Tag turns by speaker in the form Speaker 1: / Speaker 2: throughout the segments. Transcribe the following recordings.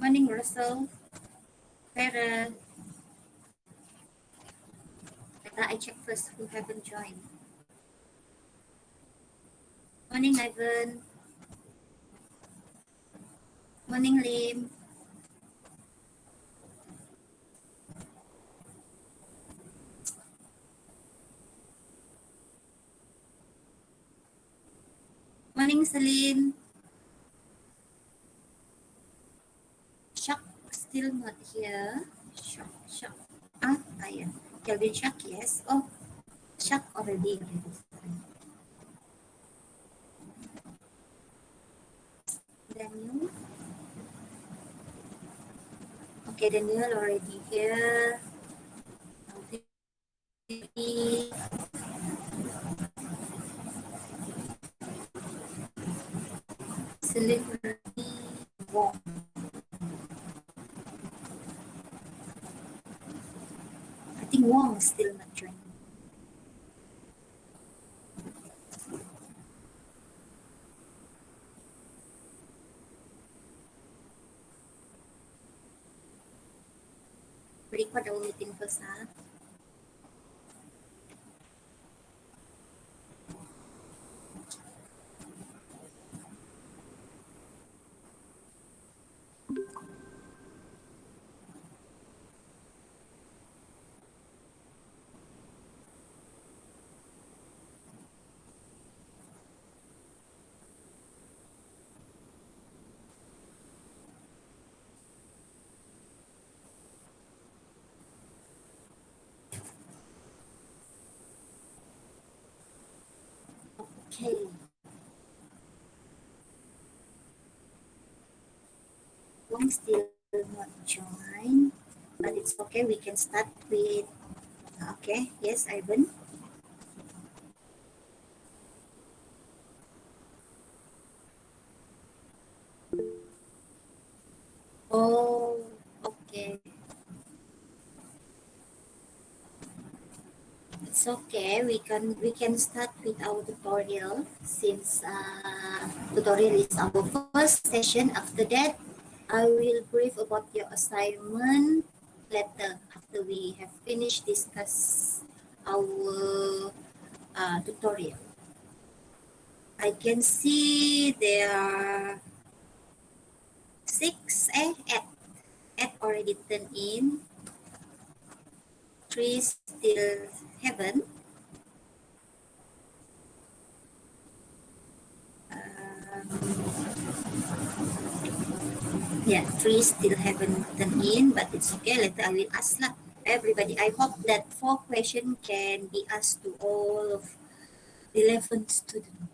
Speaker 1: Morning, Russell. Sarah. I check first who haven't joined. Morning, Ivan. Morning, Lim. Morning, Celine. Shak still not here. Shak. Yeah. Kelvin Shak, yes. Oh, Shak already. Daniel. Okay, Daniel already here. Celebrity Wong. I think Wong is still not joining. Record our meeting first, huh? Okay. Wong still not join, but it's okay. We can start with. Okay. Yes, Ivan. Oh, okay. It's okay. We can start with our tutorial since tutorial is our first session. After that, I will brief about your assignment later after we have finished discuss our tutorial. I can see there are 6 eight already turned in. 3 still haven't. Yeah, 3 still haven't turned in, but it's okay. Later I will ask lah everybody. I hope that 4 questions can be asked to all of 11 students.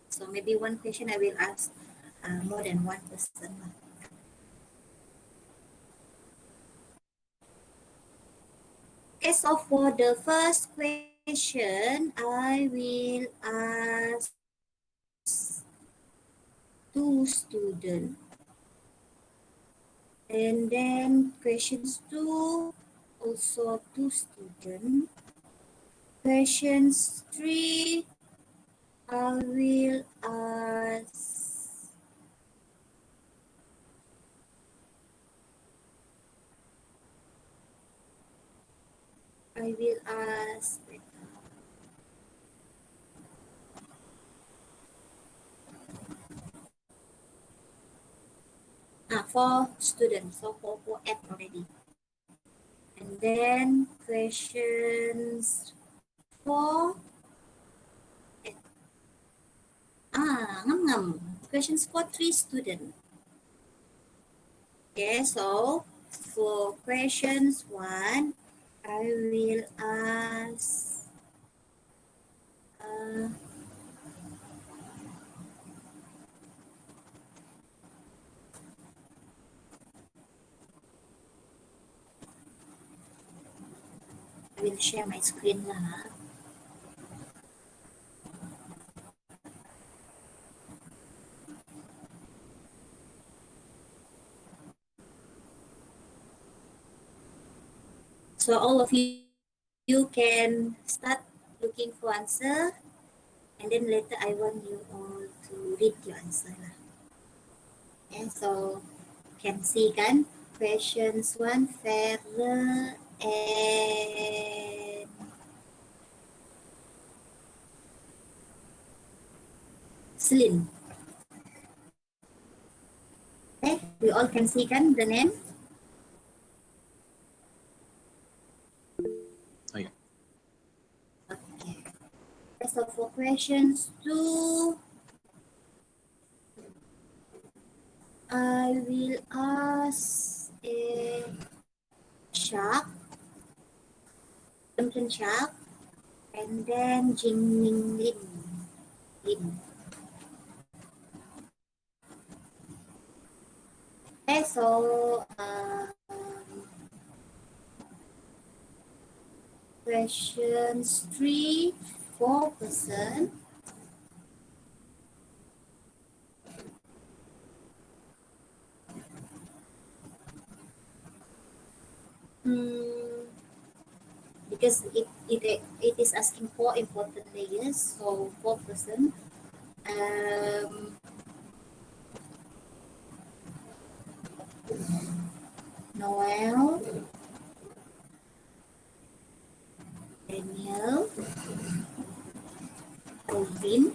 Speaker 1: So maybe 1 question I will ask more than 1 person lah. Okay, so for the first question, I will ask 2 students. And then questions 2, also 2 students. Questions 3, I will ask four students, so four app already. And then questions 4, questions for 3 students. Okay, so for questions 1, I will ask I will share my screen lah. So all of you can start looking for answer, and then later I want you all to read your answer lah. Okay, so Can see kan? Questions one, Farah and Celine. Okay, we all can see kan the name?
Speaker 2: Oh yeah.
Speaker 1: Okay. So for questions two, I will ask Shark, Duncan Shark, and then Jing Ning Lim. Lim. Okay, so questions three, 4%. Hmm, because it is asking for important layers, so 4%. Um, Noel, Daniel, Alvin,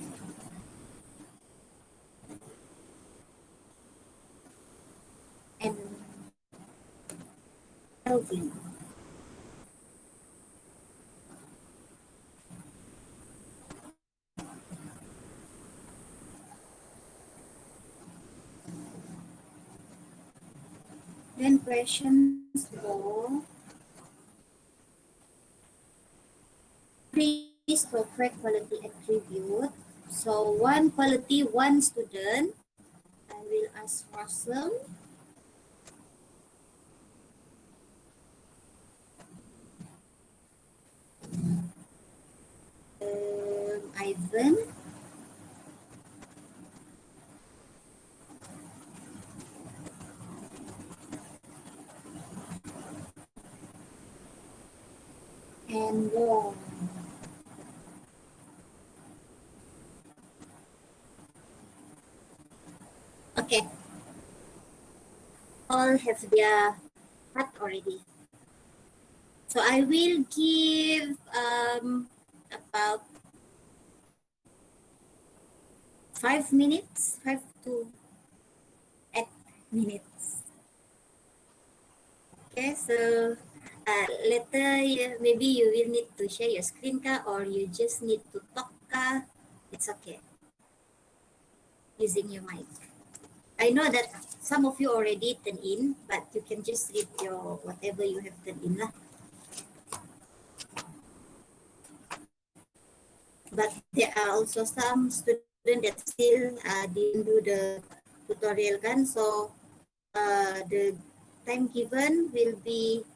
Speaker 1: and Elvin. Then questions for increase corporate quality attribute. So one quality, one student. I will ask Russell, Ivan, and Wong. Okay, all have their part already. So I will give about 5 minutes, 5 to 8 minutes. Okay, so later maybe you will need to share your screen ka, or you just need to talk ka. It's okay using your mic. I know that some of you already turned in, but you can just read your whatever you have turned in lah. But there are also some students that still didn't do the tutorial kan, so the time given will be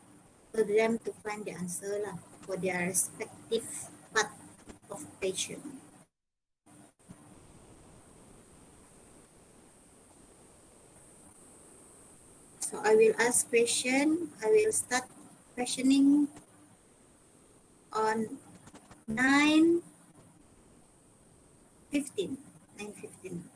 Speaker 1: for them to find the answer lah for their respective part of patient. So I will ask question. I will start questioning on 9:15. 9:15.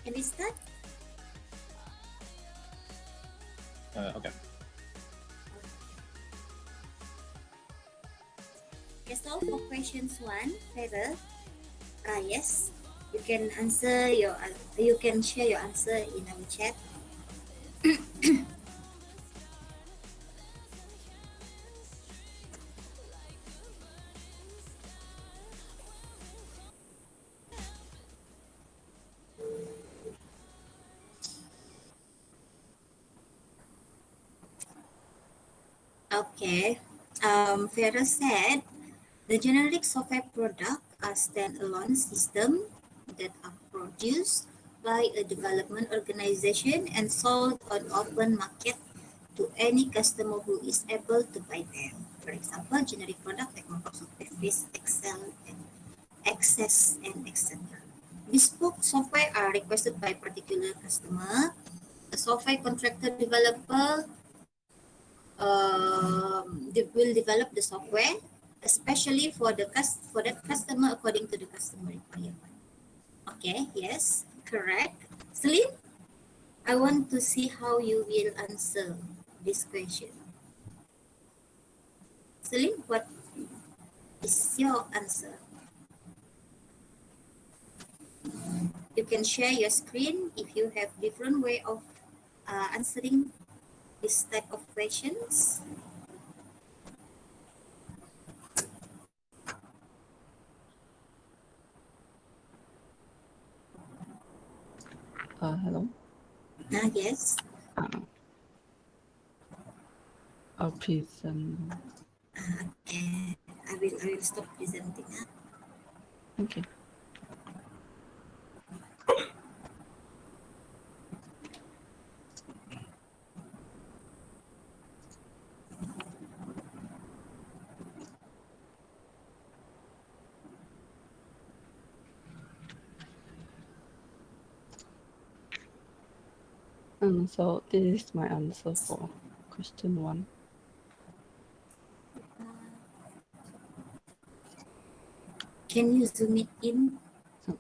Speaker 1: Can we start?
Speaker 2: Okay.
Speaker 1: Okay, so for questions 1, Farah, yes, you can answer you can share your answer in our chat. Okay. Farah said the generic software product are standalone system that are produced by a development organization and sold on open market to any customer who is able to buy them. For example, generic product like Microsoft Office, Excel, and Access, and etc. Bespoke software are requested by particular customer. A software contractor developer they will develop the software especially for for that customer according to the customer requirement. Okay, yes, correct. Celine, I want to see how you will answer this question. Celine, what is your answer? You can share your screen if you have different way of answering this type of questions.
Speaker 3: Hello.
Speaker 1: Yes.
Speaker 3: I'll present.
Speaker 1: Okay. I will stop presenting.
Speaker 3: Okay. So this is my answer for question 1.
Speaker 1: Can you zoom it in?
Speaker 3: So,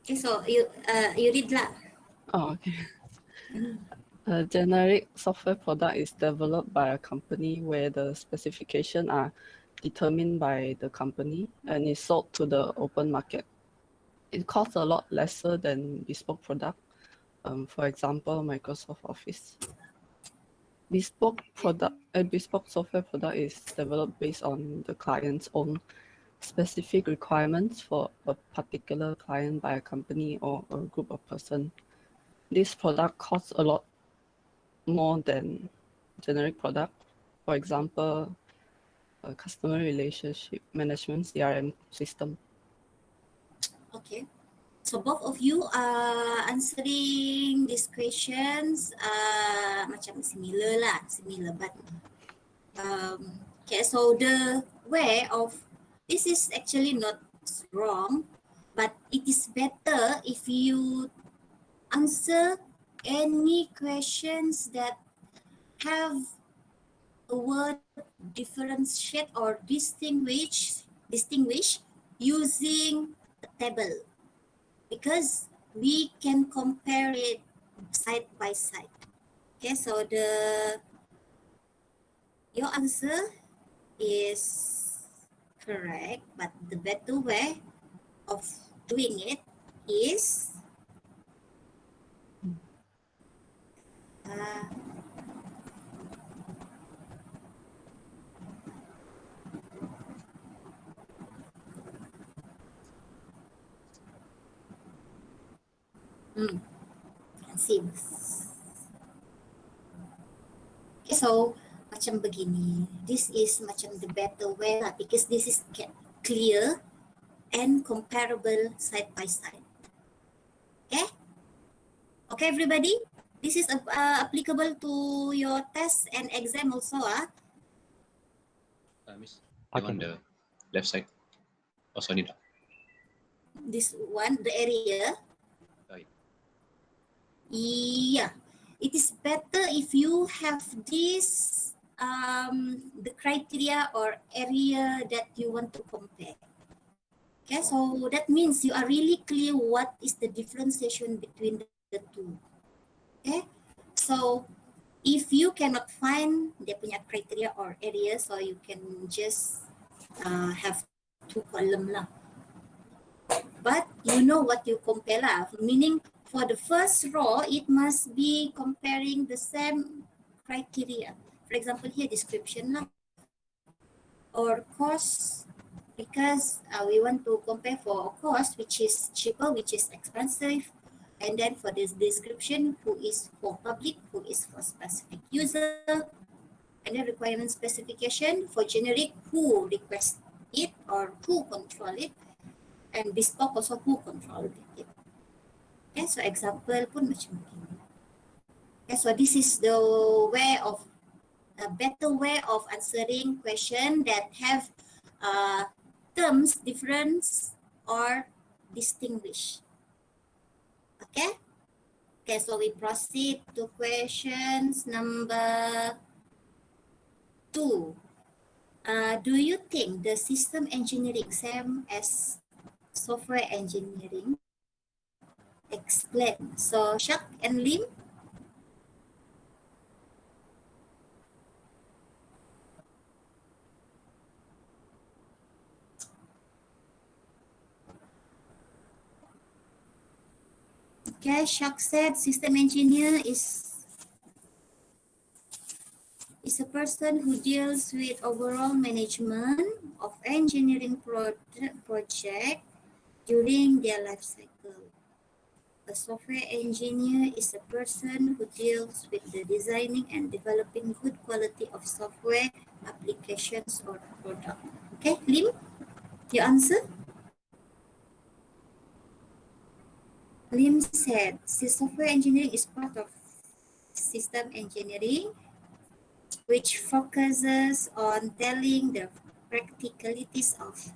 Speaker 1: Okay, so you read lah.
Speaker 3: okay. A generic software product is developed by a company where the specifications are determined by the company and is sold to the open market. It costs a lot lesser than bespoke product. For example, Microsoft Office. A bespoke software product is developed based on the client's own specific requirements for a particular client by a company or a group of person. This product costs a lot more than generic product. For example, a customer relationship management CRM system.
Speaker 1: Okay. So both of you are answering these questions macam similar but okay, so the way of this is actually not wrong, but it is better if you answer any questions that have a word differentiate or distinguish using a table, because we can compare it side by side. Okay, so your answer is correct, but the better way of doing it is uh, seems. Okay, so macam begini. This is macam the better way lah, because this is clear and comparable side by side. Okay? Okay, everybody? This is applicable to your test and exam also.
Speaker 2: Miss, you on the left side. Oh, sorry.
Speaker 1: This one, the area.
Speaker 2: Right.
Speaker 1: Yeah. It is better if you have this the criteria or area that you want to compare. Okay, so that means you are really clear what is the differentiation between the two. Okay, so if you cannot find dia punya criteria or area, so you can just have two column lah. But you know what you compare lah, meaning for the first row, it must be comparing the same criteria. For example, here description lah, or cost, because we want to compare for cost which is cheaper, which is expensive, and then for this description, who is for public, who is for specific user, and then requirement specification for generic, who request it or who control it, and bespoke also who control it. Okay, so example pun macam begini. Okay, so this is the way of a better way of answering question that have terms difference or distinguish. Okay. Okay, so we proceed to questions number 2. Do you think the system engineering same as software engineering? Explain. So Shak and Lim. Okay, Shak said system engineer is a person who deals with overall management of engineering project during their life cycle. A software engineer is a person who deals with the designing and developing good quality of software applications or product. Okay, Lim, your answer? Lim said, software engineering is part of system engineering, which focuses on telling the practicalities of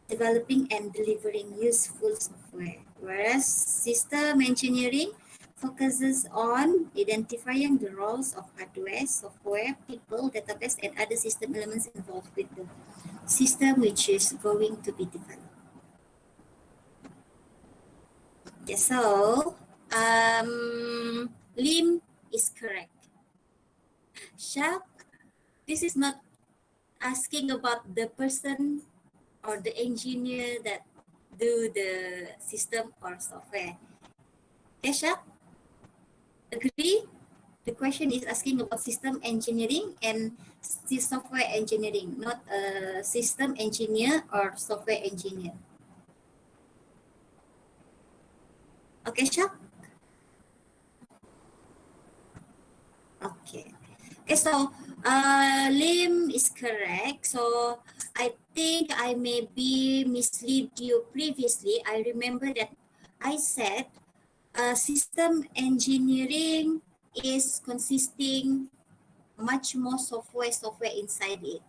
Speaker 1: developing and delivering useful software, whereas system engineering focuses on identifying the roles of hardware, software, people, database, and other system elements involved with the system which is going to be developed. Okay, so Lim is correct. Shak, this is not asking about the person or the engineer that do the system or software. Okay, Shak? Agree? The question is asking about system engineering and software engineering, not a system engineer or software engineer. Okay, Shak? Okay. Okay, so Lim is correct. So I think I maybe mislead you previously. I remember that I said system engineering is consisting much more software inside it,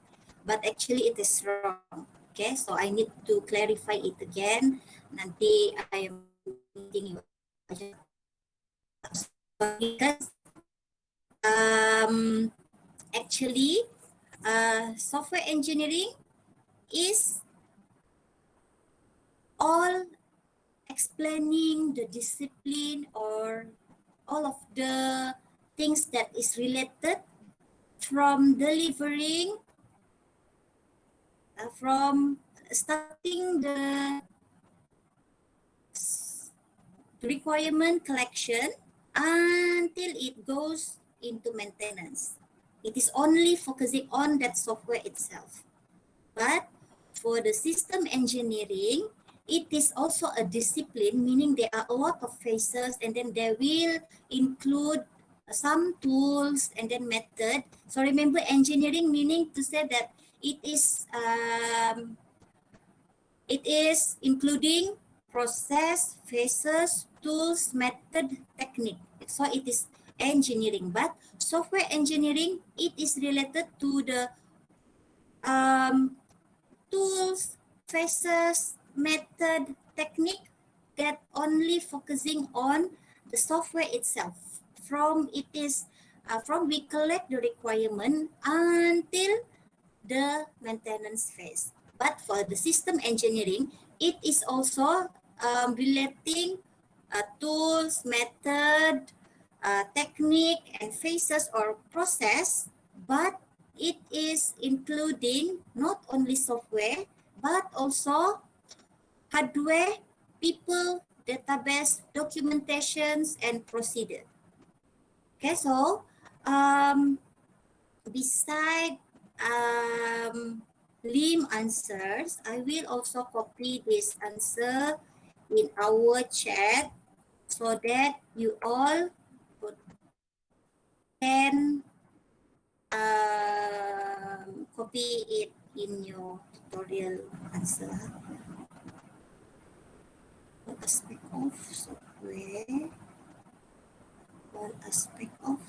Speaker 1: but actually it is wrong. Okay, so I need to clarify it again. Nanti I am meeting you. Because actually software engineering is all explaining the discipline or all of the things that is related from delivering from starting the requirement collection until it goes into maintenance. It is only focusing on that software itself. But for the system engineering, it is also a discipline, meaning there are a lot of phases, and then they will include some tools and then method. So remember, engineering meaning to say that it is including process, phases, tools, method, technique. So it is engineering. But software engineering, it is related to the tools, phases, method, technique that only focusing on the software itself. From it is from we collect the requirement until the maintenance phase. But for the system engineering, it is also relating tools, method, technique, and phases or process, but it is including not only software, but also hardware, people, database, documentations, and procedure. Okay, so beside Lim answers, I will also copy this answer in our chat so that you all can copy it in your tutorial answer. What aspect of software? What aspect of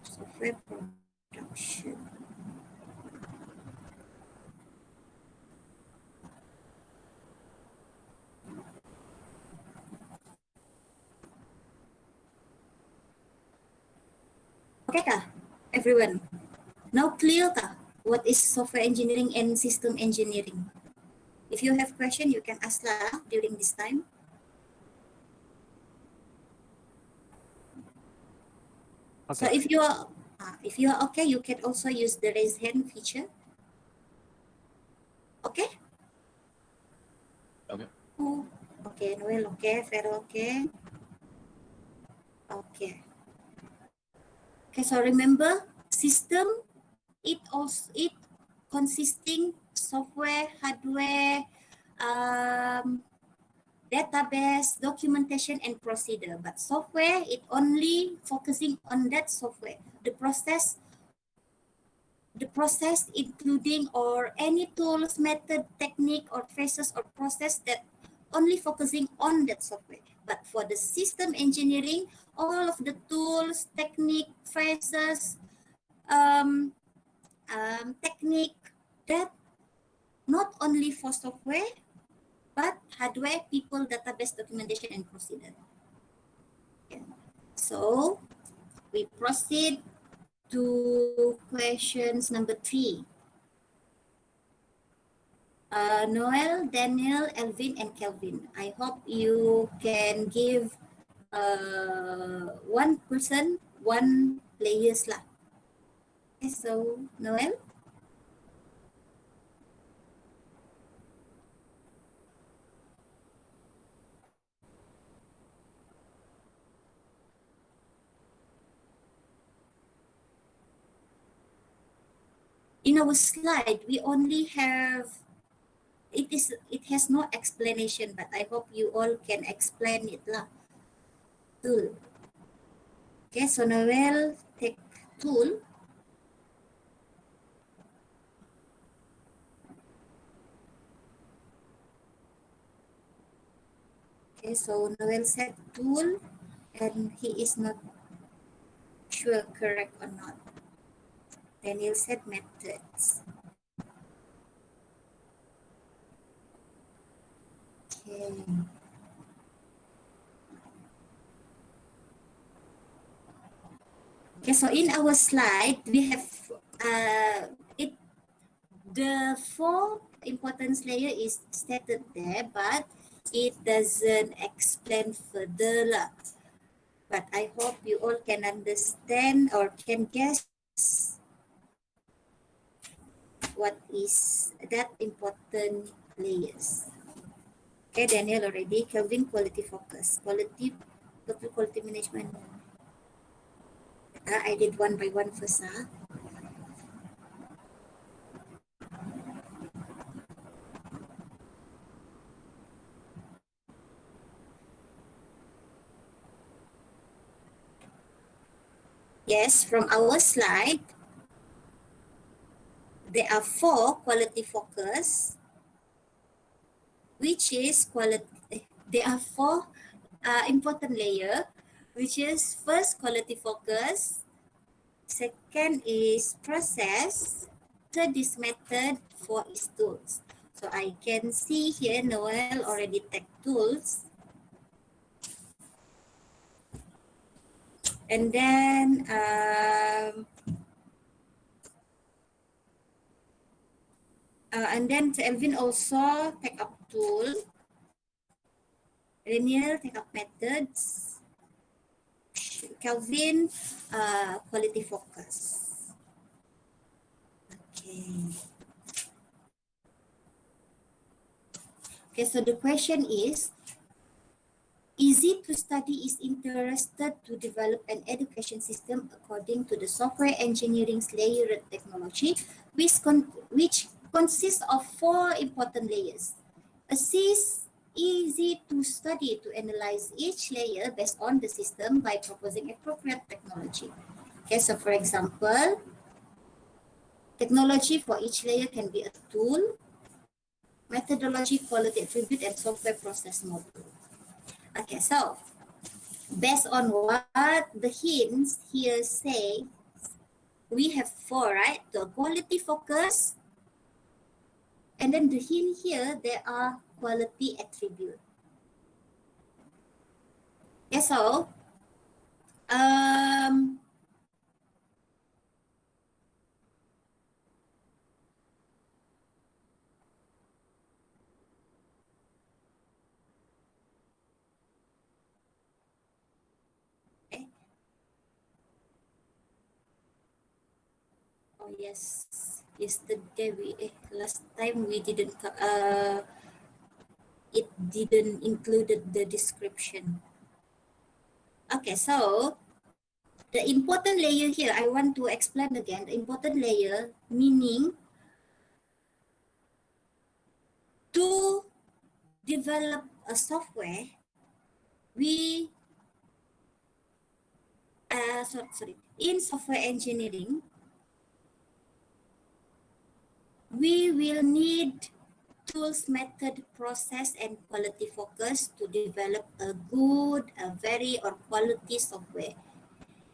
Speaker 1: software production? Okay kah, everyone? Now clear kah? What is software engineering and system engineering? If you have question, you can ask lah during this time. So
Speaker 4: Okay.
Speaker 1: if you are okay, you can also use the raise hand feature. Okay?
Speaker 2: Okay.
Speaker 1: Oh, okay, Noel, okay, Vero, okay. Okay. Okay, so remember, system, it consisting software, hardware, database, documentation, and procedure. But software, it only focusing on that software. The process including or any tools, method, technique, or phases or process that only focusing on that software. But for the system engineering, all of the tools, technique, phrases, technique that not only for software, but hardware, people, database, documentation, and procedure. Okay. So we proceed to questions number 3. Noel, Daniel, Elvin, and Kelvin. I hope you can give one person, one players lah. Okay, so Noel. In our slide, we only have it has no explanation, but I hope you all can explain it lah. Tool. Okay, so Noel take tool. Okay, so Noel said tool, and he is not sure correct or not. Daniel said methods. Okay. Okay, so in our slide, we have the 4 importance layer is stated there, but it doesn't explain further lah. But I hope you all can understand or can guess what is that important layers. Okay, Daniel already. Kelvin, quality focus. Total quality management. I did one by one first. Yes, from our slide, there are 4 quality focus, which is quality. There are 4 important layer, which is first quality focus, second is process, third is method, 4 is tools. So I can see here Noel already take tools. And then Elvin also take up tool, Reniel take up methods, Kelvin quality focus. Okay. Okay, so the question is, Easy to Study is interested to develop an education system according to the software engineering's layered technology, which consists of 4 important layers. Assist Easy to Study to analyze each layer based on the system by proposing appropriate technology. Okay, so for example, technology for each layer can be a tool, methodology, quality attribute, and software process model. Okay, so based on what the hints here say, we have 4, right? The quality focus, and then the hint here, there are quality attribute. Okay, so um, okay. Oh yes, yesterday last time we didn't it didn't included the description. Okay, so the important layer here, I want to explain again. The important layer meaning to develop a software, we in software engineering, we will need tools, method, process, and quality focus to develop a good, a very or quality software.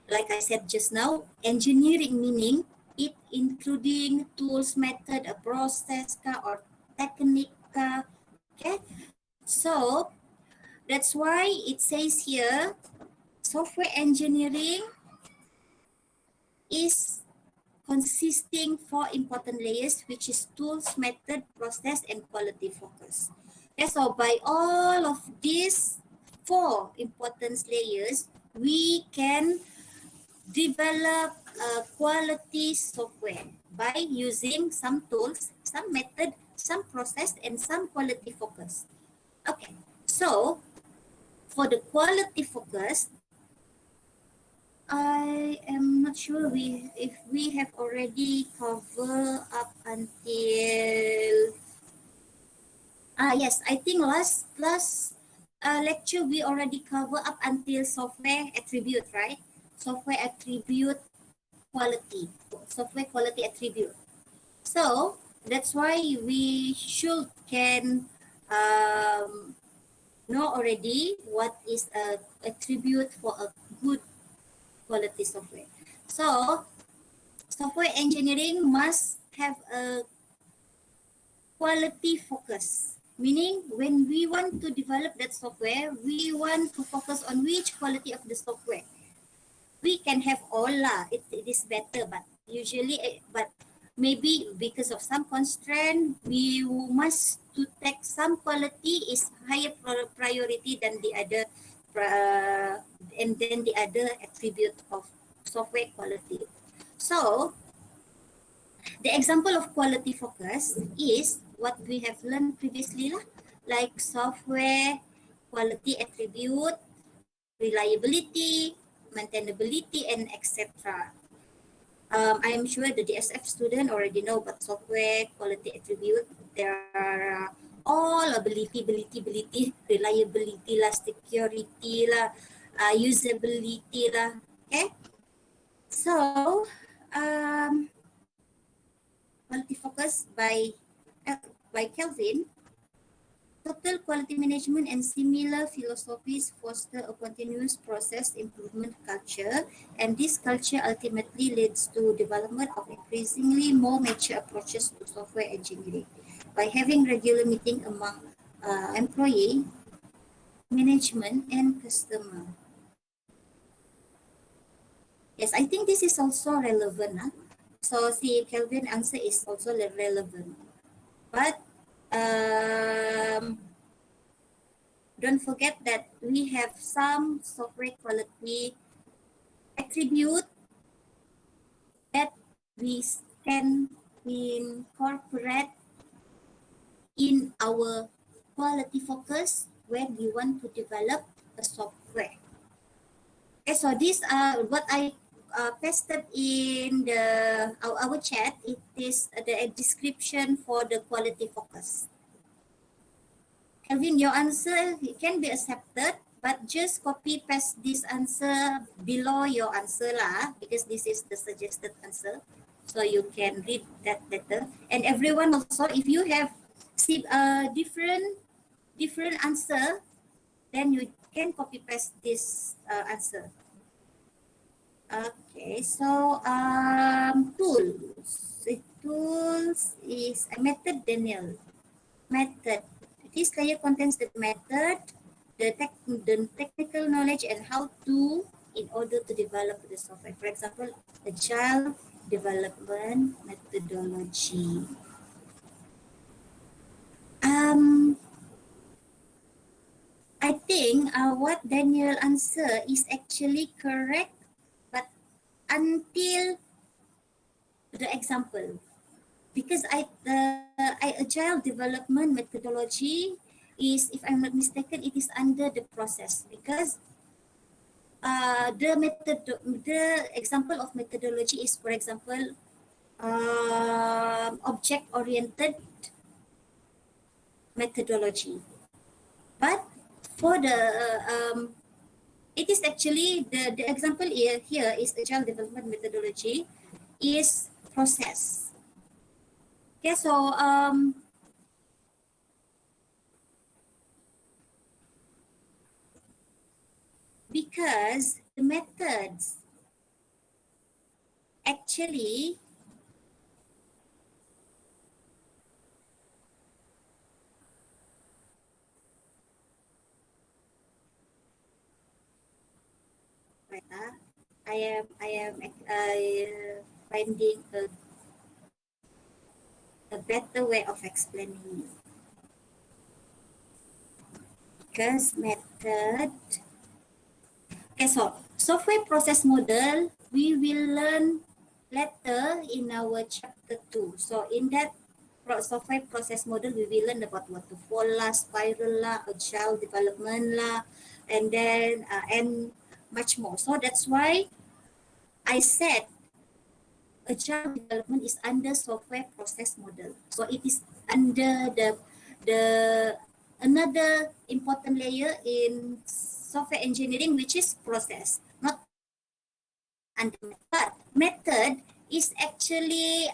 Speaker 1: Like I said just now, engineering meaning it including tools, method, a process or technique. Okay, so that's why it says here, software engineering is consisting 4 important layers, which is tools, method, process, and quality focus. Okay, so by all of these 4 important layers, we can develop a quality software by using some tools, some method, some process, and some quality focus. Okay, so for the quality focus, I am not sure if we have already covered up until yes, I think last lecture we already covered up until software attribute, right? Software attribute quality, software quality attribute. So that's why we can know already what is a attribute for a good quality software. So software engineering must have a quality focus, meaning when we want to develop that software, we want to focus on which quality of the software. We can have all lah, it is better, but usually, but maybe because of some constraint, we must to take some quality is higher priority than the other, and then the other attribute of software quality. So the example of quality focus is what we have learned previously lah, like software quality attribute, reliability, maintainability, and etc. I'm sure the DSF student already know about software quality attribute. There are all ability, reliability lah, security lah, usability lah. Okay, so quality focus by Kelvin. Total quality management and similar philosophies foster a continuous process improvement culture, and this culture ultimately leads to development of increasingly more mature approaches to software engineering. By having regular meeting among employee, management, and customer. Yes, I think this is also relevant. So see, Kelvin answer is also relevant. But don't forget that we have some software quality attribute that we can incorporate in our quality focus when we want to develop a software. Okay, so this what I pasted in our chat. It is the description for the quality focus. Kelvin, your answer can be accepted, but just copy paste this answer below your answer lah, because this is the suggested answer. So you can read that better. And everyone also, if you have see different answer, then you can copy paste this answer. Okay, so tools. The tools is a method, Daniel. Method. This layer contains the method, the technical knowledge, and how to in order to develop the software. For example, agile development methodology. I think what Daniel answer is actually correct, but until the example, because I agile development methodology is, if I'm not mistaken, it is under the process, because the example of methodology is, for example, object oriented methodology. But for the it is actually the example here is agile development methodology is process. Okay, so because the methods actually I am finding a better way of explaining it. Because method. Okay, so software process model we will learn later in our chapter 2. So in that software process model, we will learn about waterfall lah, spiral lah, agile development lah, and then and much more. So that's why I said agile development is under software process model. So it is under the another important layer in software engineering, which is process, not under method. But method is actually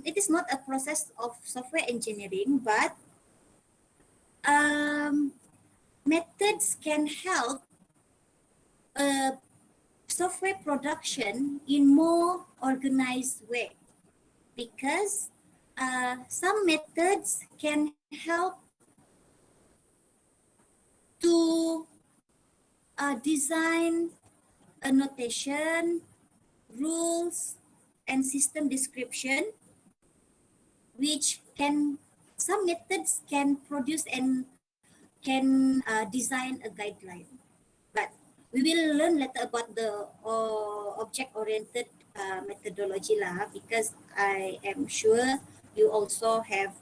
Speaker 1: it is not a process of software engineering, but methods can help software production in more organized way, because some methods can help to design a notation, rules, and system description, which can, some methods can produce and can design a guideline. But we will learn later about the object-oriented methodology lah, because I am sure you also have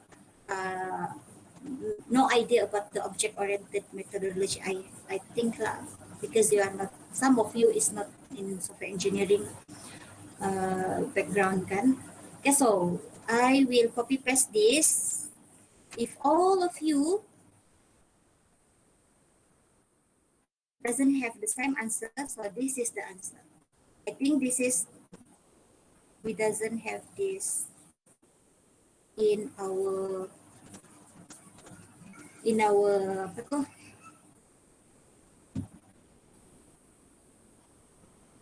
Speaker 1: no idea about the object-oriented methodology. I think lah, because you are not, some of you is not in software engineering background kan. Okay, so I will copy paste this. If all of you doesn't have the same answer, so this is the answer. I think this is, we doesn't have this in our apa tu,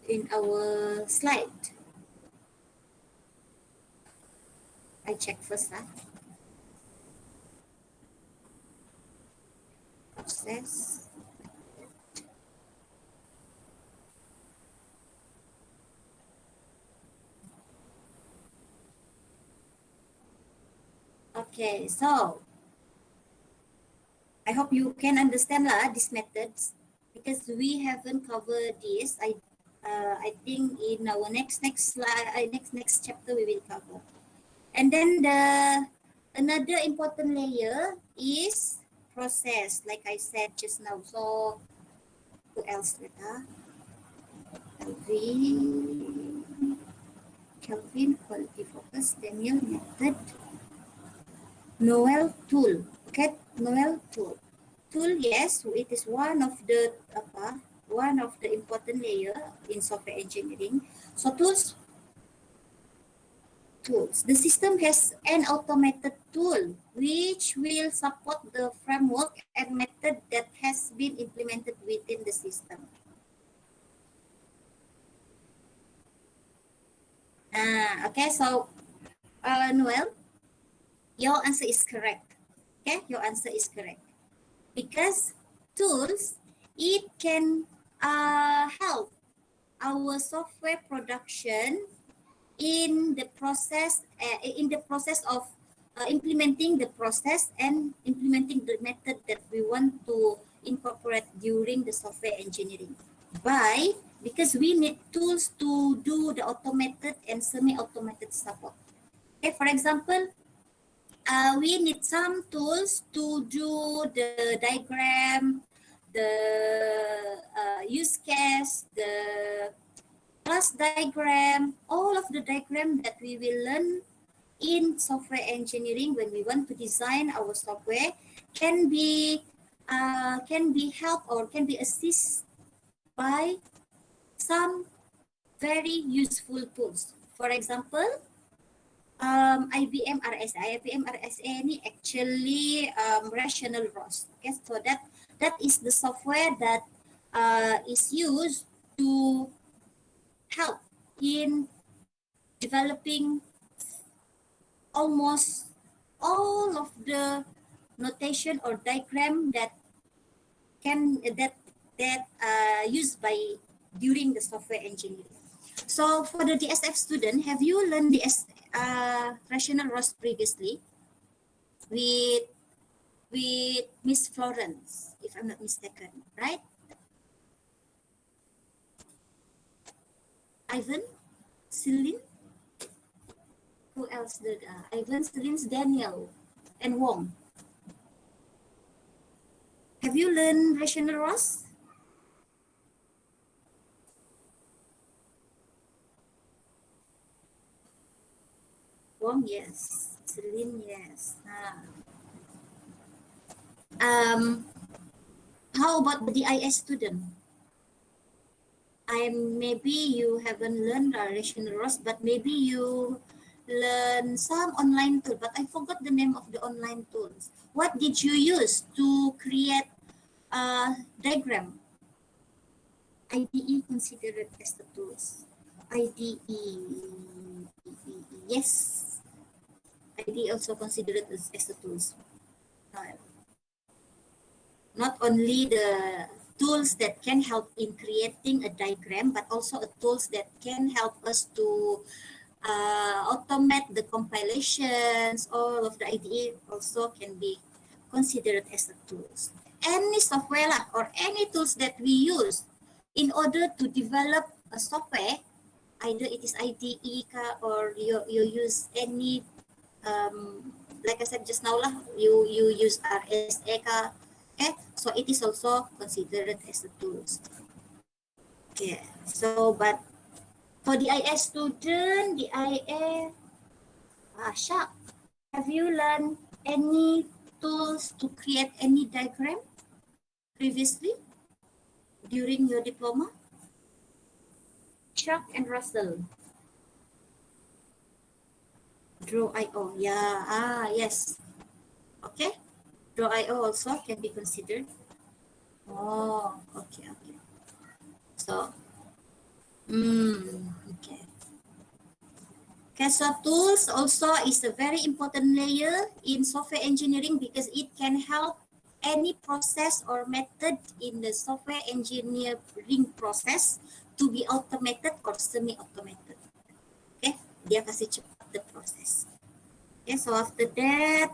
Speaker 1: in our slide. I check first lah. Process. Okay, so I hope you can understand these methods because we haven't covered this. I think in our next slide, next chapter we will cover. And then another important layer is process, like I said just now. So who else later? Kelvin, quality focus, Daniel, method, Noel, tool. Okay, Noel, tool. Tool, yes, it is one of the important layer in software engineering. So tools. The system has an automated tool which will support the framework and method that has been implemented within the system. Okay, so Noel, your answer is correct. Okay, your answer is correct. Because tools, it can help our software production in the process of implementing the process and implementing the method that we want to incorporate during the software engineering. Because we need tools to do the automated and semi-automated support. Okay, for example, we need some tools to do the diagram, the use case, the class diagram, all of the diagram that we will learn in software engineering when we want to design our software can be helped or can be assisted by some very useful tools. For example, IBM RSA. IBM RSA ini actually rational ROS. Okay, so that is the software that is used to help in developing almost all of the notation or diagram that used by during the software engineering. So for the DSF student, have you learned rational ROS previously with Miss Florence, if I'm not mistaken, right? Ivan, Celine, who else did? Ivan, Celine, Daniel, and Wong. Have you learned rational ROS? Wong, yes. Celine, yes. How about the DIS student? Maybe you haven't learned rational ROS, but maybe you learn some online tool, but I forgot the name of the online tools. What did you use to create a diagram? IDE considered as the tools. IDE, yes. IDE also considered as the tools. Not only the tools that can help in creating a diagram, but also tools that can help us to automate the compilations. All of the IDE also can be considered as the tools. Any software or any tools that we use in order to develop a software, either it is IDE or you use any like I said just now you use RSA okay, so it is also considered as a tools. Okay, so but for the IS student, the IA, Asha, have you learned any tools to create any diagram previously during your diploma? Chuck and Russell. Draw.io, yeah, yes. Okay, Draw.io also can be considered. Oh, okay. So, okay. Okay, so tools also is a very important layer in software engineering because it can help any process or method in the software engineering process to be automated or semi-automated. Okay, dia kasih cepat the process. Okay, so after that,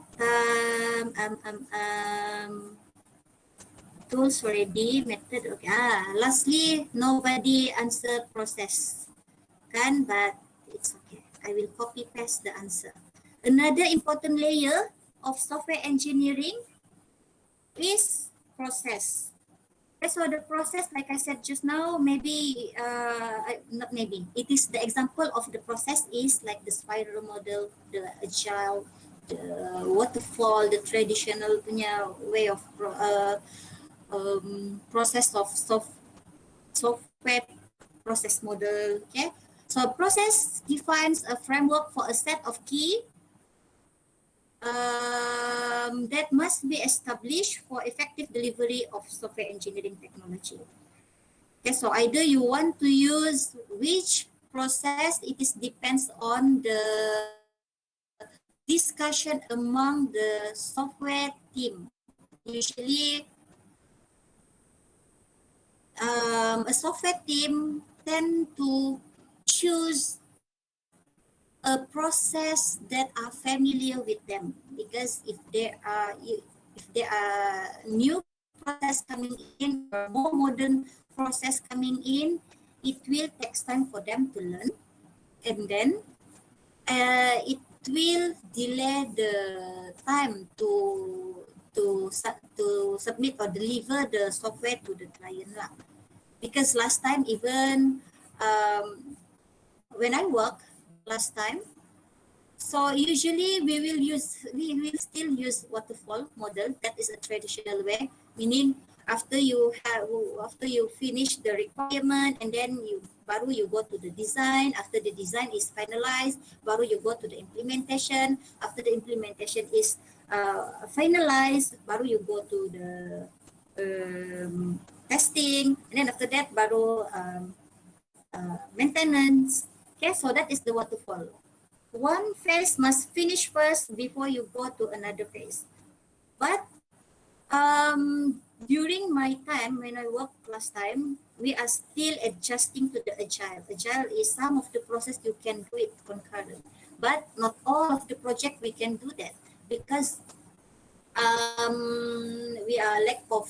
Speaker 1: tools already, method, okay. Lastly, nobody answer process. Kan, but it's okay. I will copy paste the answer. Another important layer of software engineering is process. Okay, so the process, like I said just now, maybe, not maybe, it is the example of the process is like the spiral model, the agile, the waterfall, the traditional punya way of process of software process model. Okay, so process defines a framework for a set of key that must be established for effective delivery of software engineering technology. Okay, so either you want to use which process, it is depends on the discussion among the software team. Usually, a software team tend to choose a process that are familiar with them, because if there are new process coming in or more modern process coming in, it will take time for them to learn, and then it will delay the time to submit or deliver the software to the client lah. Because last time, even when I work last time, so usually we will still use waterfall model. That is a traditional way, meaning after you finish the requirement, and then baru you go to the design. After the design is finalized, baru you go to the implementation. After the implementation is finalized, baru you go to the testing, and then after that baru maintenance. Okay, so that is the waterfall. One phase must finish first before you go to another phase. But during my time when I worked last time, we are still adjusting to the agile. Agile is some of the process you can do it concurrent, but not all of the project we can do that, because we are lack of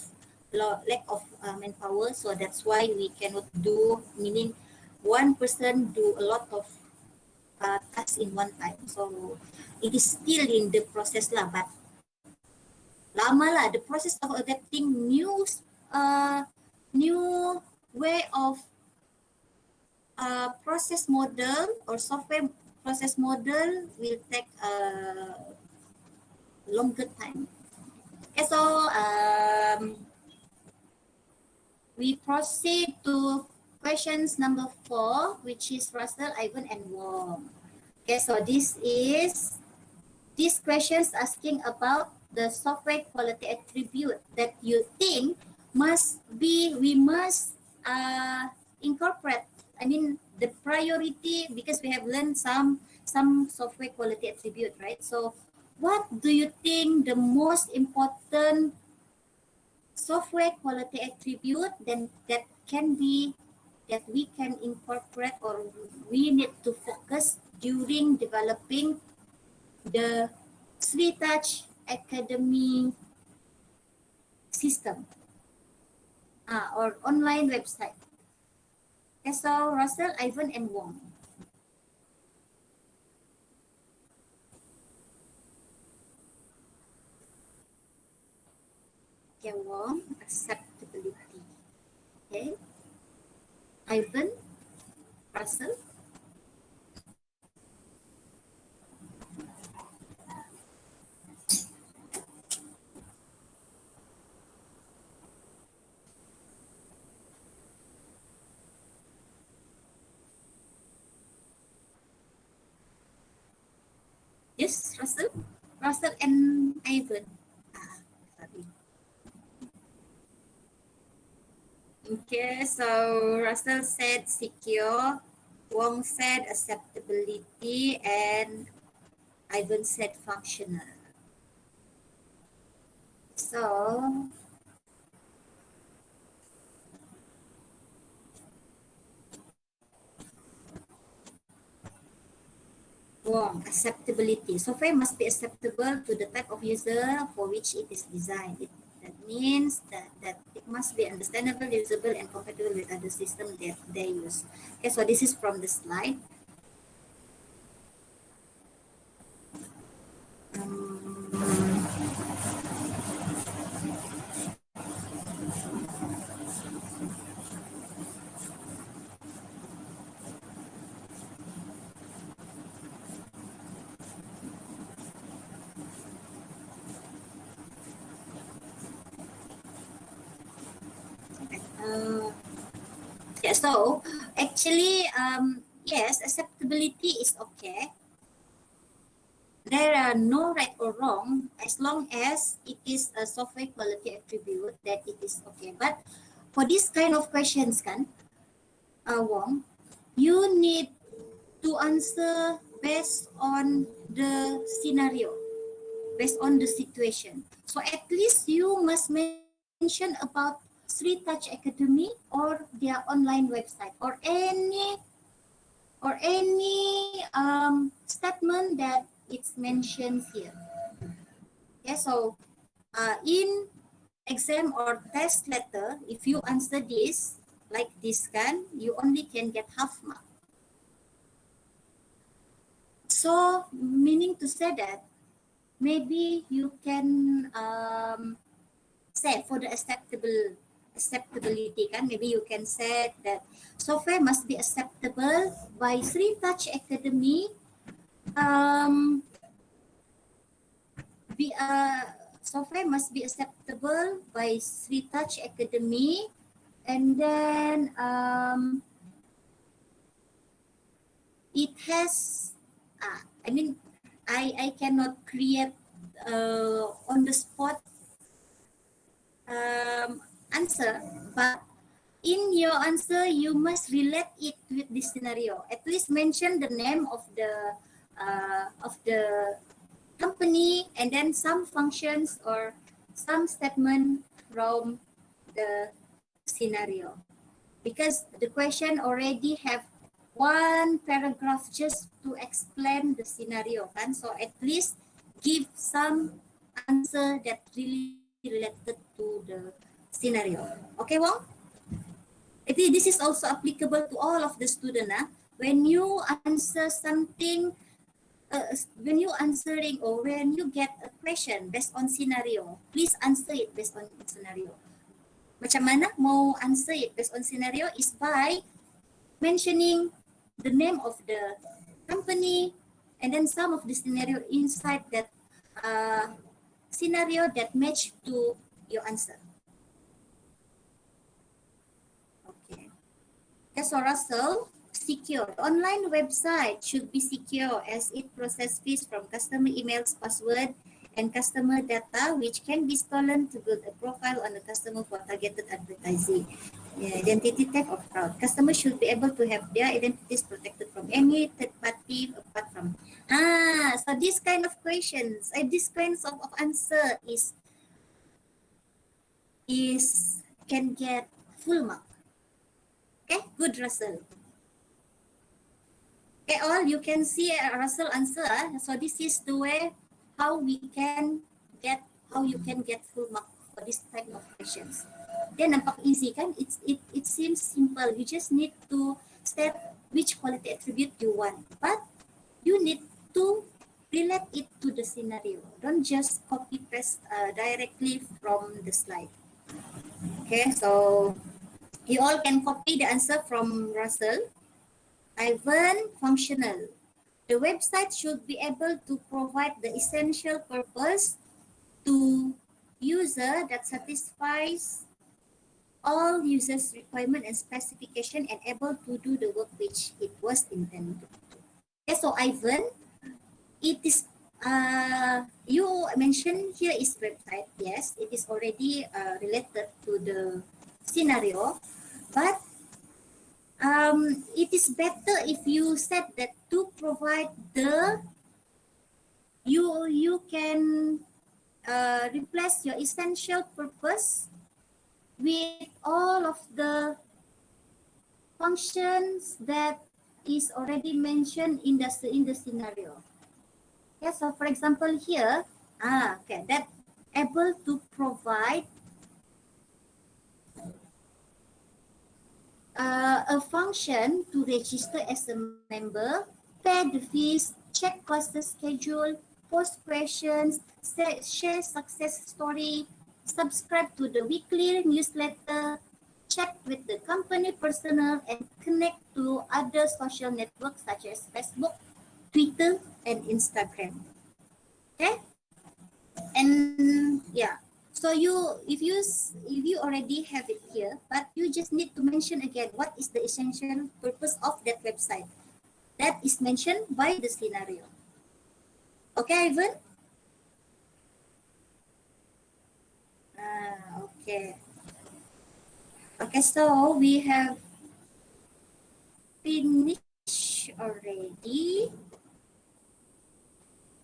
Speaker 1: manpower. So that's why we cannot do, meaning one person do a lot of tasks in one time. So it is still in the process lah, but lama lah, the process of adapting new way of process model or software process model will take a longer time. Okay, so we proceed to questions number 4, which is Russell, Ivan, and Wong. Okay, so this questions asking about the software quality attribute that you think we must incorporate. I mean, the priority, because we have learned some software quality attribute, right? So what do you think the most important software quality attribute then that we can incorporate, or we need to focus during developing the Sri Touch Academy system or online website? Okay, so Russell, Ivan, and Wong. Okay, Wong, acceptability. Okay. Ivan, Russell. Yes, Russell. Russell and Ivan. Sorry. Okay, so Russell said secure, Wong said acceptability, and Ivan said functional. So Wrong. Acceptability. Software must be acceptable to the type of user for which it is designed. That means that it must be understandable, usable, and compatible with other systems that they use. Okay, so this is from the slide. Uh, yeah, so actually, yes, acceptability is okay. There are no right or wrong as long as it is a software quality attribute that it is okay. But for this kind of questions, kan, Wong, you need to answer based on the scenario, based on the situation. So at least you must mention about Sri Touch Academy or their online website or any statement that it's mentioned here. Yeah, so in exam or test letter, if you answer this like this can, you only can get half mark. So meaning to say that maybe you can say for the acceptability kan, maybe you can say that software must be acceptable by Sri Touch Academy. Be Software must be acceptable by Sri Touch Academy, and then it has I mean I cannot create on the spot answer, but in your answer you must relate it with this scenario. At least mention the name of the company and then some functions or some statement from the scenario, because the question already have one paragraph just to explain the scenario kan, so at least give some answer that really related to the scenario. Okay, Wong? I think this is also applicable to all of the student. When you answer something, when you answering or when you get a question based on scenario, please answer it based on scenario. Macam mana mau answer it based on scenario is by mentioning the name of the company and then some of the scenario inside that scenario that match to your answer. Okay. So Russell, secure. The online website should be secure as it processes fees from customer emails, password, and customer data, which can be stolen to build a profile on the customer for targeted advertising. Yeah, identity theft or fraud. Customers should be able to have their identities protected from any third party apart from. So this kind of questions, this kinds of answer is can get full mark. Okay, good, Russell. Okay, all you can see Russell answer. So this is the way how you can get full mark for this type of questions. Then nampak easy kan? It seems simple. You just need to state which quality attribute you want, but you need to relate it to the scenario. Don't just copy paste directly from the slide. Okay, so you all can copy the answer from Russell. Ivan, functional. The website should be able to provide the essential purpose to user that satisfies all users' requirement and specification and able to do the work which it was intended to do. Okay, so Ivan, it is you mentioned here is website. Yes, it is already related to the scenario, but it is better if you said that to provide the you can replace your essential purpose with all of the functions that is already mentioned in the scenario. Yeah, so for example here, okay, that able to provide a function to register as a member, pay the fees, check classes schedule, post questions, share success story, subscribe to the weekly newsletter, chat with the company personnel, and connect to other social networks such as Facebook, Twitter, and Instagram. Okay, and yeah, so if you already have it here, but you just need to mention again what is the essential purpose of that website that is mentioned by the scenario. Okay, Ivan? Okay. Okay, so we have finished already.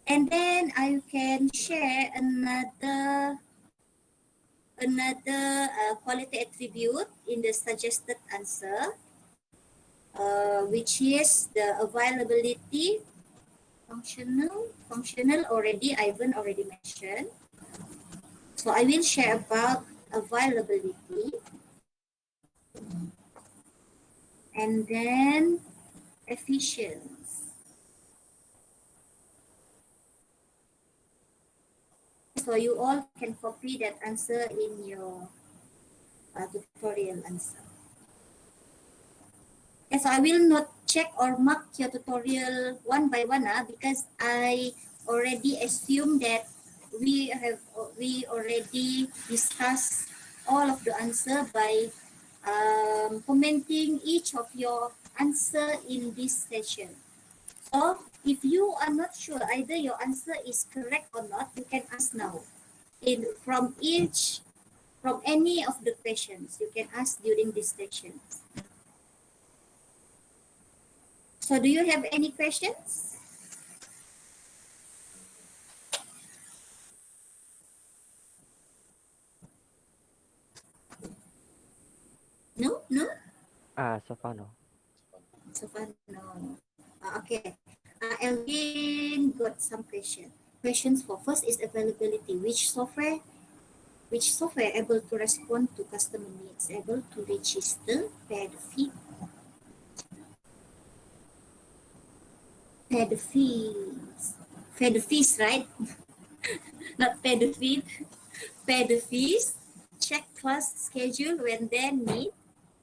Speaker 1: And then I can share another quality attribute in the suggested answer, which is the availability. Functional already, Ivan already mentioned. So I will share about availability, and then efficiency. So you all can copy that answer in your tutorial answer. Yes, I will not check or mark your tutorial one by one because I already assume that we already discussed all of the answer by commenting each of your answer in this session. So if you are not sure either your answer is correct or not, you can ask now. From any of the questions you can ask during this session. So do you have any questions? No? No?
Speaker 4: So far no.
Speaker 1: So far, no. Okay. Elvin got some questions. Questions for first is availability. Which software able to respond to customer needs, able to register, pay the fee, pay the fees, right? Not pay the fee, pay the fees, check class schedule when they need.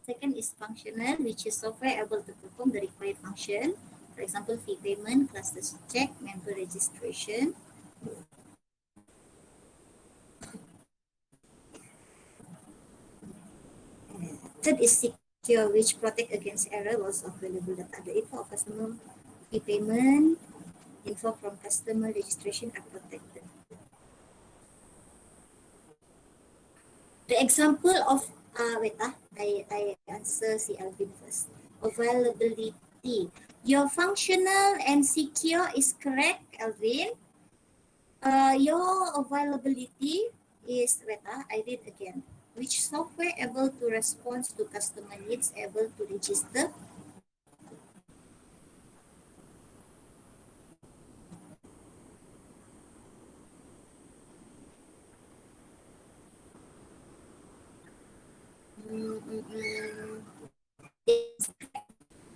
Speaker 1: Second is functional, which is software able to perform the required function. For example, fee payment, classes check, member registration. Third is secure, which protect against error, was available that other info of customer fee payment, info from customer registration are protected. The example of I answer si Alvin first. Availability. Your functional and secure is correct, Alvin. Your availability is I read again. Which software able to respond to customer needs, able to register? Yes.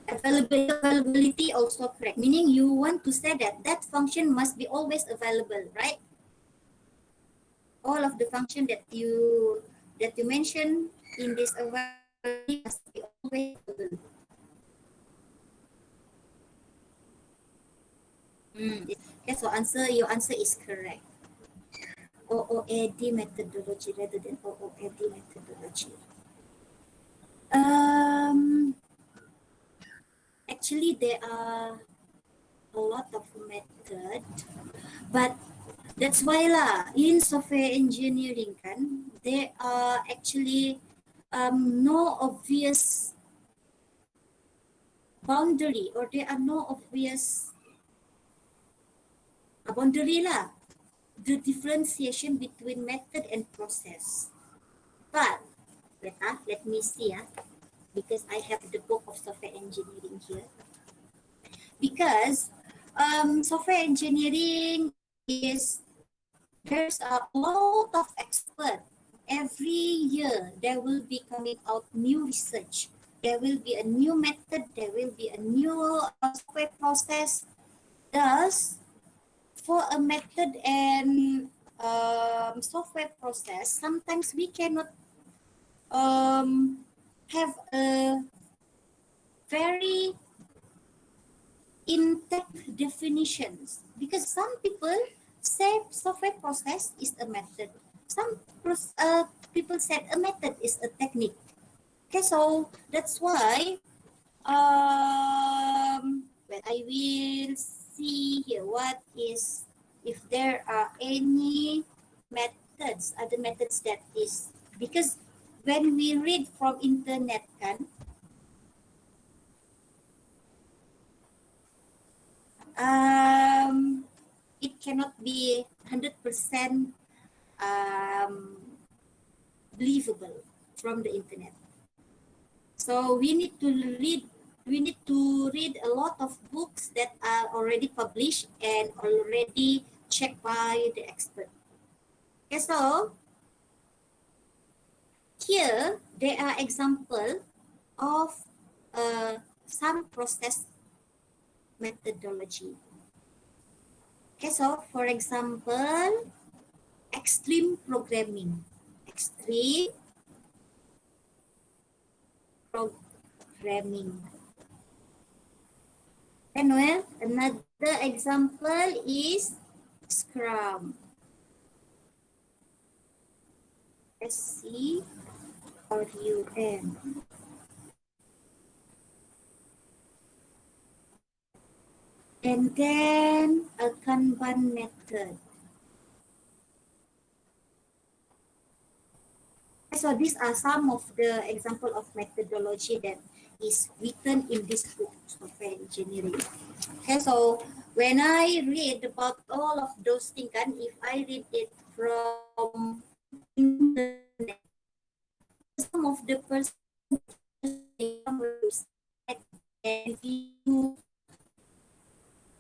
Speaker 1: Availability also correct, meaning you want to say that that function must be always available, right? All of the function that you mention in this availability must be always available. Okay, so your answer is correct. OOAD methodology rather than OOAD methodology. Actually, there are a lot of method, but that's why in software engineering there are actually no obvious boundary, or there are no obvious boundary the differentiation between method and process. But let me see because I have the book of software engineering here. because software engineering there's a lot of expert. Every year there will be coming out new research. There will be a new method. There will be a new software process. Thus, for a method and software process, sometimes we cannot have a very in-depth definitions, because some people say software process is a method. Some people said a method is a technique. Okay, so that's why when I will see here what is, if there are any methods, other methods that is, because when we read from internet kan, it cannot be 100% believable from the internet. So we need to read a lot of books that are already published and already checked by the expert. Okay, so here there are example of some process methodology. Okay, so for example, extreme programming. Extreme programming. And well, another example is Scrum. SCRUM. And then a Kanban method. So these are some of the example of methodology that is written in this book, Software Engineering. Okay, so when I read about all of those things, and if I read it from internet, some of the person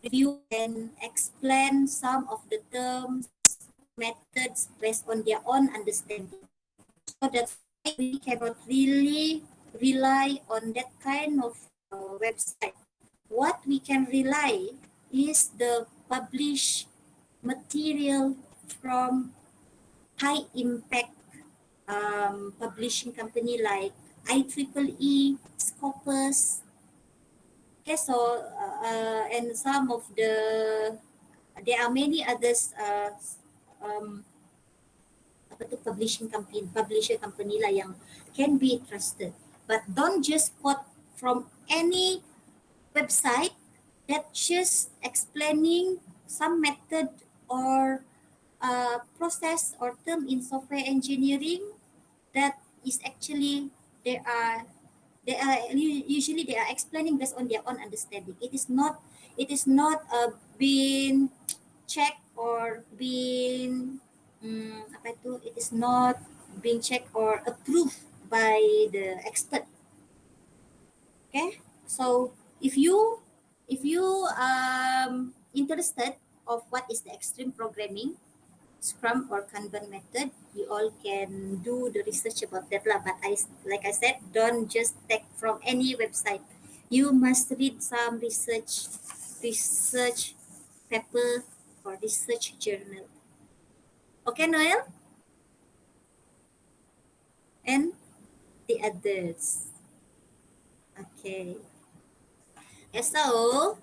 Speaker 1: review and explain some of the terms, methods based on their own understanding. So that's why we cannot really rely on that kind of website. What we can rely is the published material from high impact publishing company like IEEE, Scopus. Okay, so and some of there are many others publisher company lah yang can be trusted. But don't just quote from any website that just explaining some method or process or term in software engineering that is actually usually they are explaining based on their own understanding. It is not being checked or being it is not being checked or approved by the expert. Okay, so if you interested of what is the extreme programming, Scrum or Kanban method, you all can do the research about that lah. But like I said, don't just take from any website. You must read some research paper or research journal. Okay, Noel? And the others. Okay. So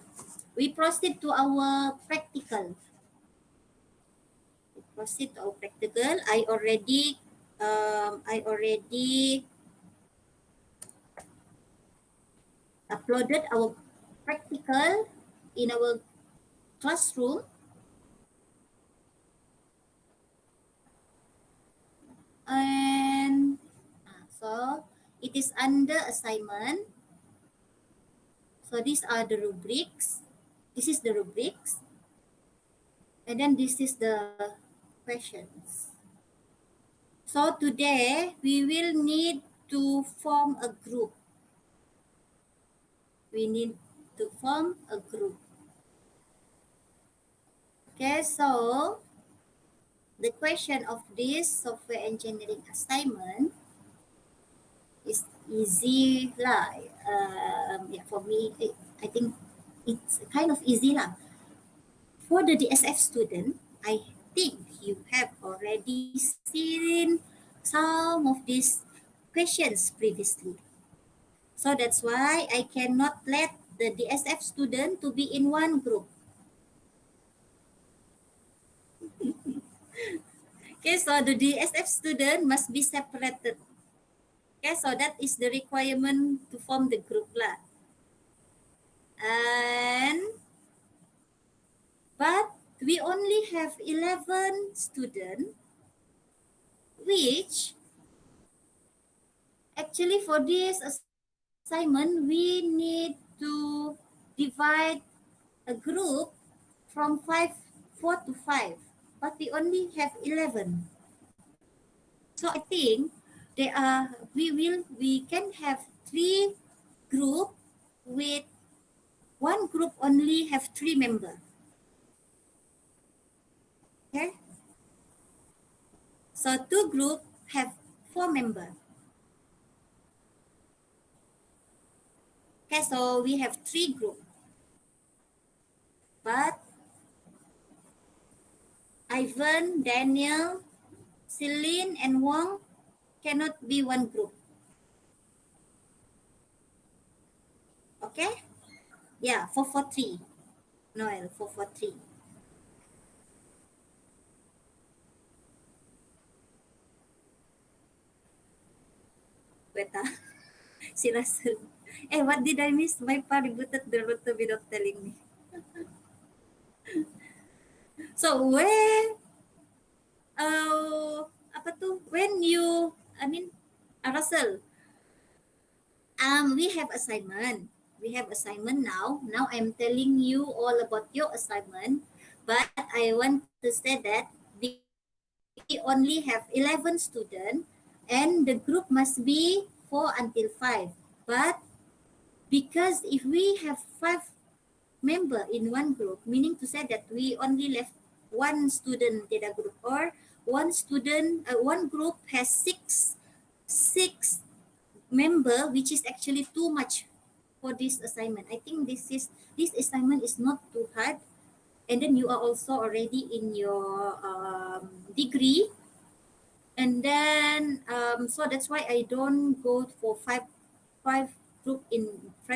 Speaker 1: we proceed to our practical. I already uploaded our practical in our classroom. And so it is under assignment. So these are the rubrics. This is the rubrics. And then this is the questions. So today we will need to form a group. We need to form a group. Okay, so the question of this software engineering assignment is easy lah. Yeah, for me, I think it's kind of easy lah. For the DSF student, I think you have already seen some of these questions previously. So that's why I cannot let the DSF student to be in one group. Okay, so the DSF student must be separated. Okay, so that is the requirement to form the group lah. But we only have 11 students, which actually for this assignment, we need to divide a group from 4 to 5, but we only have 11. So I think we can have 3 group with one group only have 3 members. Okay. So 2 group have 4 members. Okay, so we have 3 group. But Ivan, Daniel, Celine, and Wong cannot be one group. Okay? Yeah, 443. Noel, 443. Wait, si Russell. What did I miss? My pa rebooted the router without telling me. So Russell, we have assignment. We have assignment now. Now I'm telling you all about your assignment, but I want to say that we only have 11 students and the group must be 4 until 5. But because if we have 5 members in one group, meaning to say that we only left one student data group, or one group has six member, which is actually too much for this assignment. I think this assignment is not too hard, and then you are also already in your degree, and then so that's why I don't go for five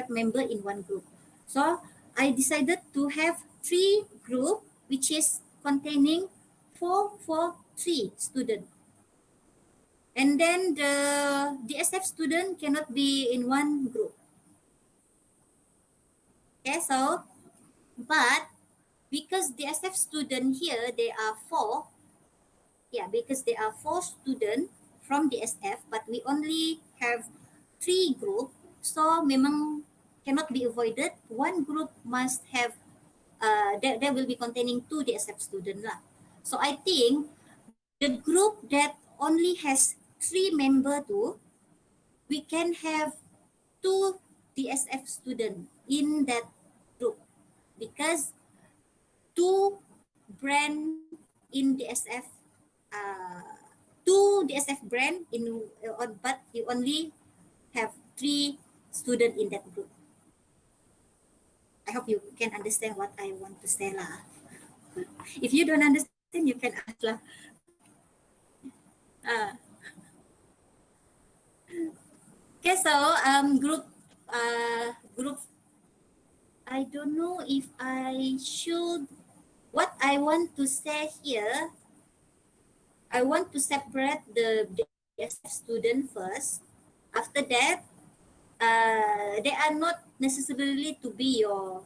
Speaker 1: member in one group. So I decided to have 3 group, which is containing 3 students. And then the DSF student cannot be in one group. Okay, so, but because DSF student here, they are 4. Yeah, because there are 4 students from DSF, but we only have 3 group. So memang cannot be avoided. One group must have, there will be containing 2 DSF students lah. So I think the group that only has 3 members too, we can have 2 DSF students in that group, because 2 brand in DSF, 2 DSF brand but you only have 3 students in that group. I hope you can understand what I want to say lah. If you don't understand, you can ask lah. Okay, so group, I don't know if I should, what I want to say here, I want to separate the DSF student first. After that, they are not necessarily to be your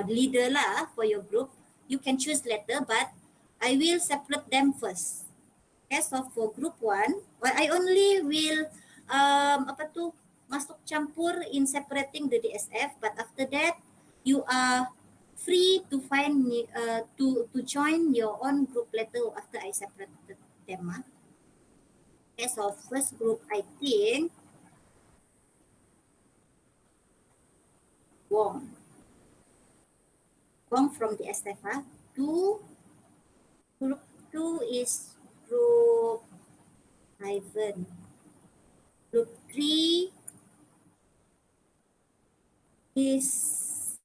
Speaker 1: leader lah for your group. You can choose later, but I will separate them first. Okay, so for group 1, I only will masuk campur in separating the DSF, but after that you are free to find to join your own group later after I separated them. Okay, so first group, I think Wong. Wong from the Estefa. Group 2 is Group Ivan. Group 3 is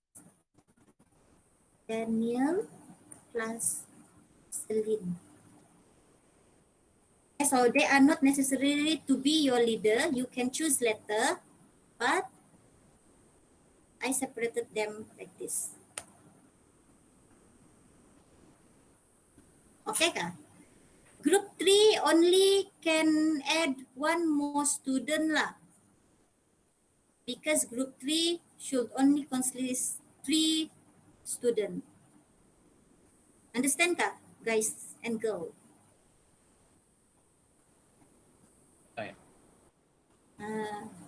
Speaker 1: Daniel plus Celine. So they are not necessarily to be your leader. You can choose later, but I separated them like this. Okay kah? Group 3 only can add one more student lah. Because group 3 should only consist 3 students. Understand kah, guys and girl?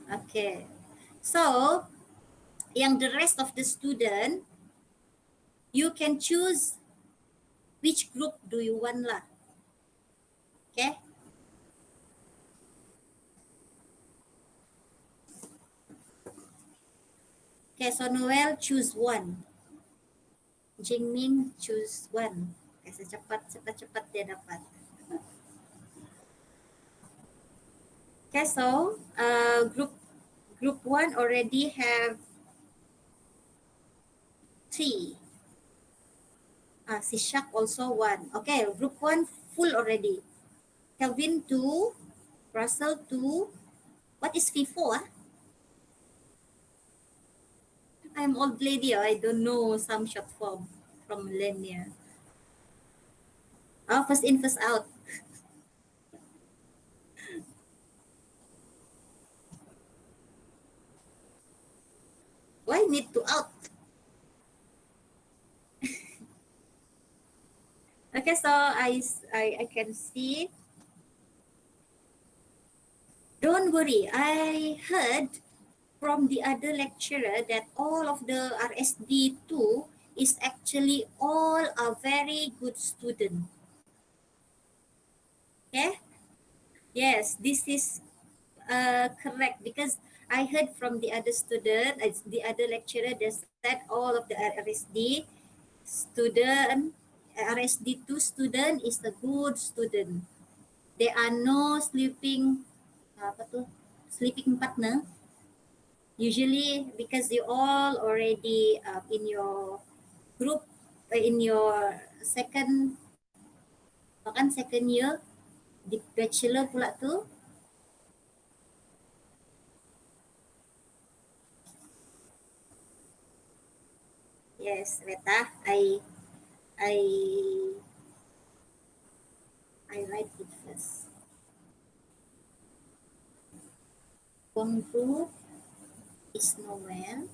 Speaker 1: Okay. So, yang the rest of the student, you can choose which group do you want lah. Okay? Okay, so Noel choose one. Jingming choose one. Okay, cepat-cepat dia dapat. Okay, so group 1 already have 3. Sishak also 1. Okay, group 1 full already. Kelvin 2, Russell 2. What is FIFO? I'm old lady. I don't know some short form from millennia. First in, first out. Why need to out? Okay, so I can see. Don't worry, I heard from the other lecturer that all of the RSD2 is actually all a very good student. Okay? Yes, this is correct because I heard from the other student, the other lecturer, they said all of the RSD student, RSD2 student is a good student. There are no sleeping partner. Usually because you all already in your group, in your second year, di bachelor pula tu. Yes, Reta, I write it first. Wong group is Noel.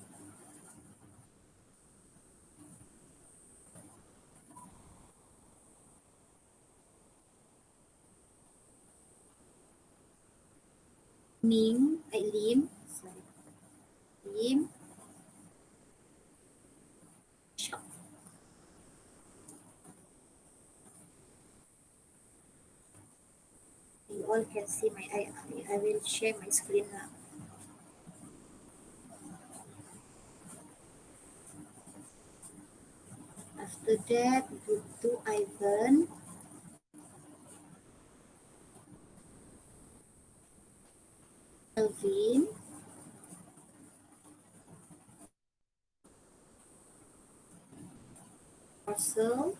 Speaker 1: Lim, Shop. You all can see my, I will share my screen now. After that, group 2 Ivan. Alvin. Russell.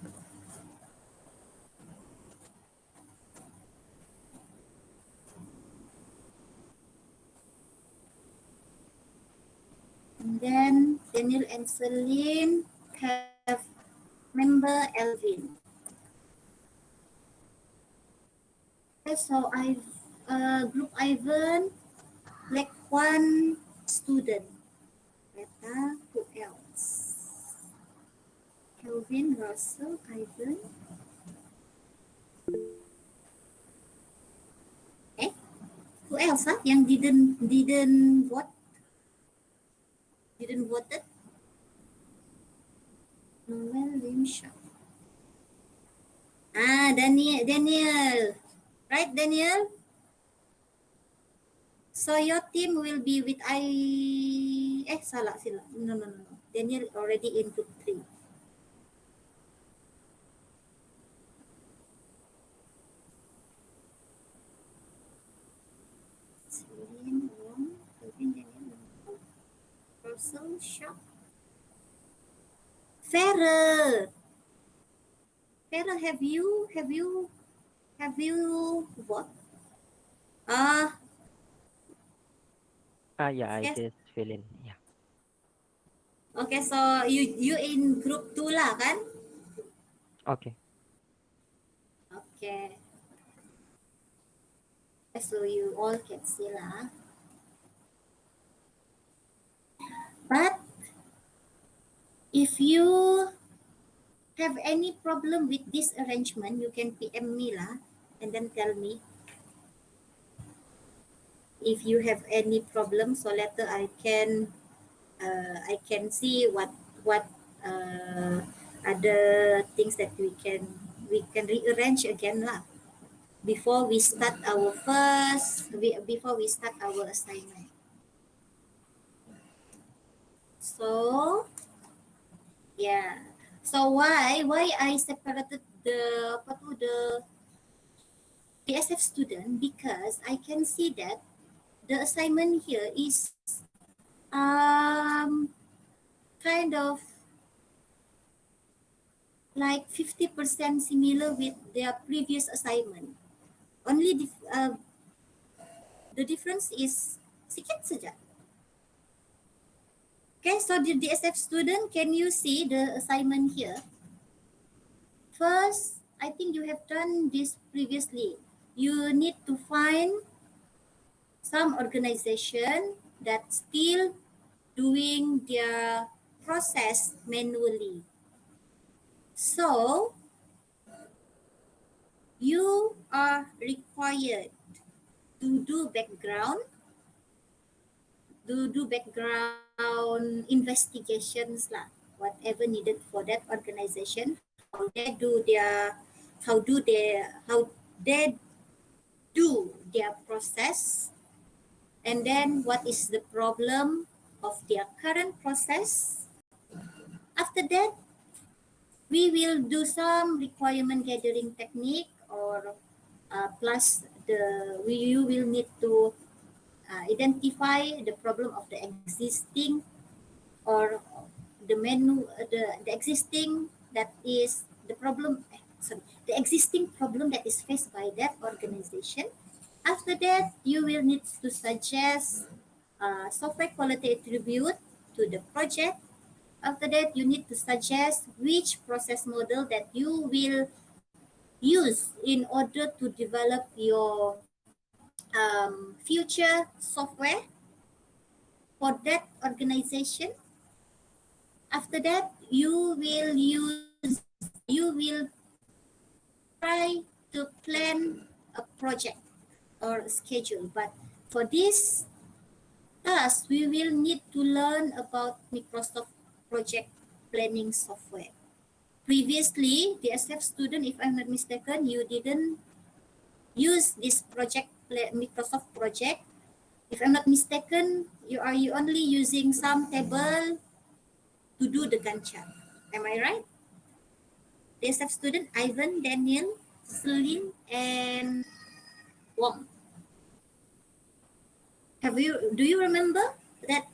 Speaker 1: And then Daniel and Celine have member Alvin. Okay, so group Ivan, like one student. Beta, who else? Kelvin, Russell, Ivan. Who else? Yang didn't vote? Didn't vote it? Noel, Lim, Shah. Daniel. Right, Daniel? So your team will be with salah. No. Daniel already in group 3. Celine, Wong, Kevin, Daniel, Russell, Shop. Farrell. Farrell, have you what? Ah,
Speaker 4: Yeah, I
Speaker 1: yes.
Speaker 4: just fill in. Yeah.
Speaker 1: Okay, so you in group 2 lah kan?
Speaker 4: Okay.
Speaker 1: Okay. So you all can see lah. But if you have any problem with this arrangement, you can PM me lah and then tell me if you have any problem. So later I can see what other things that we can rearrange again lah before we start our assignment. So yeah. So why I separated the PSF student, because I can see that the assignment here is kind of like 50% similar with their previous assignment. Only the difference is sedikit saja. Okay, so the DSF student, can you see the assignment here? First, I think you have done this previously. You need to find some organization that still doing their process manually. So, you are required to do background investigations lah, whatever needed for that organization, how they do their process, and then what is the problem of their current process. After that, we will do some requirement gathering technique, or plus you will need to identify the problem of the existing, or the existing that is the problem the existing problem that is faced by that organization. After that, you will need to suggest software quality attribute to the project. After that, you need to suggest which process model that you will use in order to develop your future software for that organization. After that, you will try to plan a project or a schedule. But for this task, we will need to learn about Microsoft project planning software. Previously, the SF student, if I'm not mistaken, you didn't use this Microsoft project. If I'm not mistaken, you only using some table to do the Gantt chart. Am I right? The SF student, Ivan, Daniel, Celine, and Wong. Do you remember that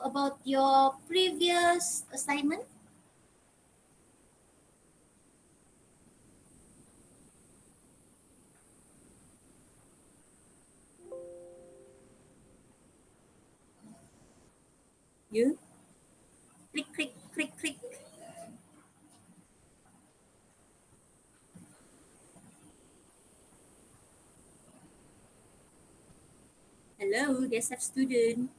Speaker 1: about your previous assignment? You? Click, click, click, click. Hello, the SF student.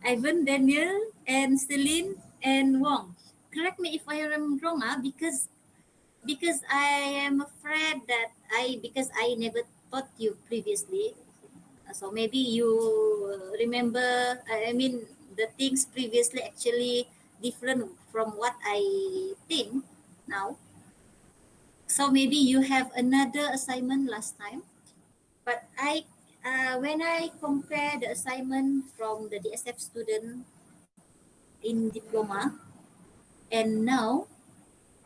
Speaker 1: Ivan, Daniel, and Celine, and Wong. Correct me if I am wrong, because I am afraid that because I never taught you previously. So maybe you remember, I mean, the things previously actually different from what I think now. So maybe you have another assignment last time. But when I compare the assignment from the DSF student in diploma and now,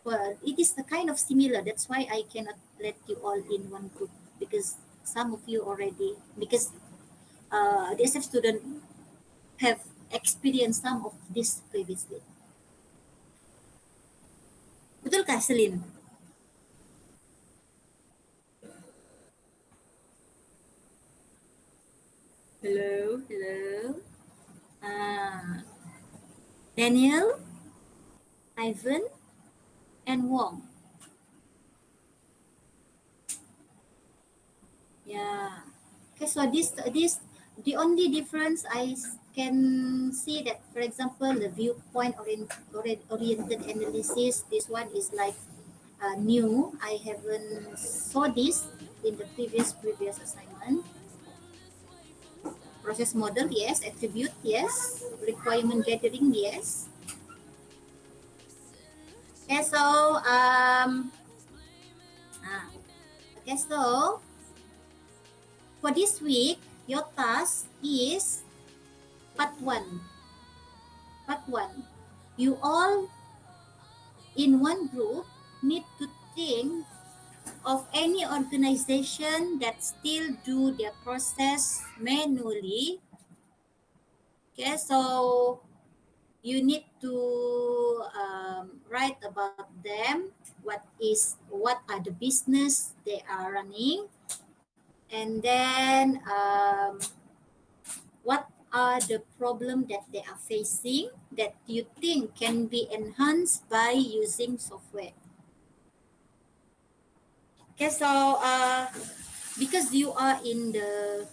Speaker 1: Well, it is the kind of similar. That's why I cannot let you all in one group, because some of you already, because the SF student have experienced some of this previously. Betul kah, Celine? Hello, hello. Daniel, Ivan, and Wong. Yeah. Okay, so this the only difference can see that, for example, the viewpoint oriented analysis. This one is like new. I haven't saw this in the previous assignment. Process model, yes. Attribute, yes. Requirement gathering, yes. Okay, so okay, so for this week, your task is part one. Part one. You all in one group need to think of any organization that still do their process manually. Okay, so you need to write about them. What are the business they are running, and then what are the problem that they are facing that you think can be enhanced by using software. Okay, so because you are in the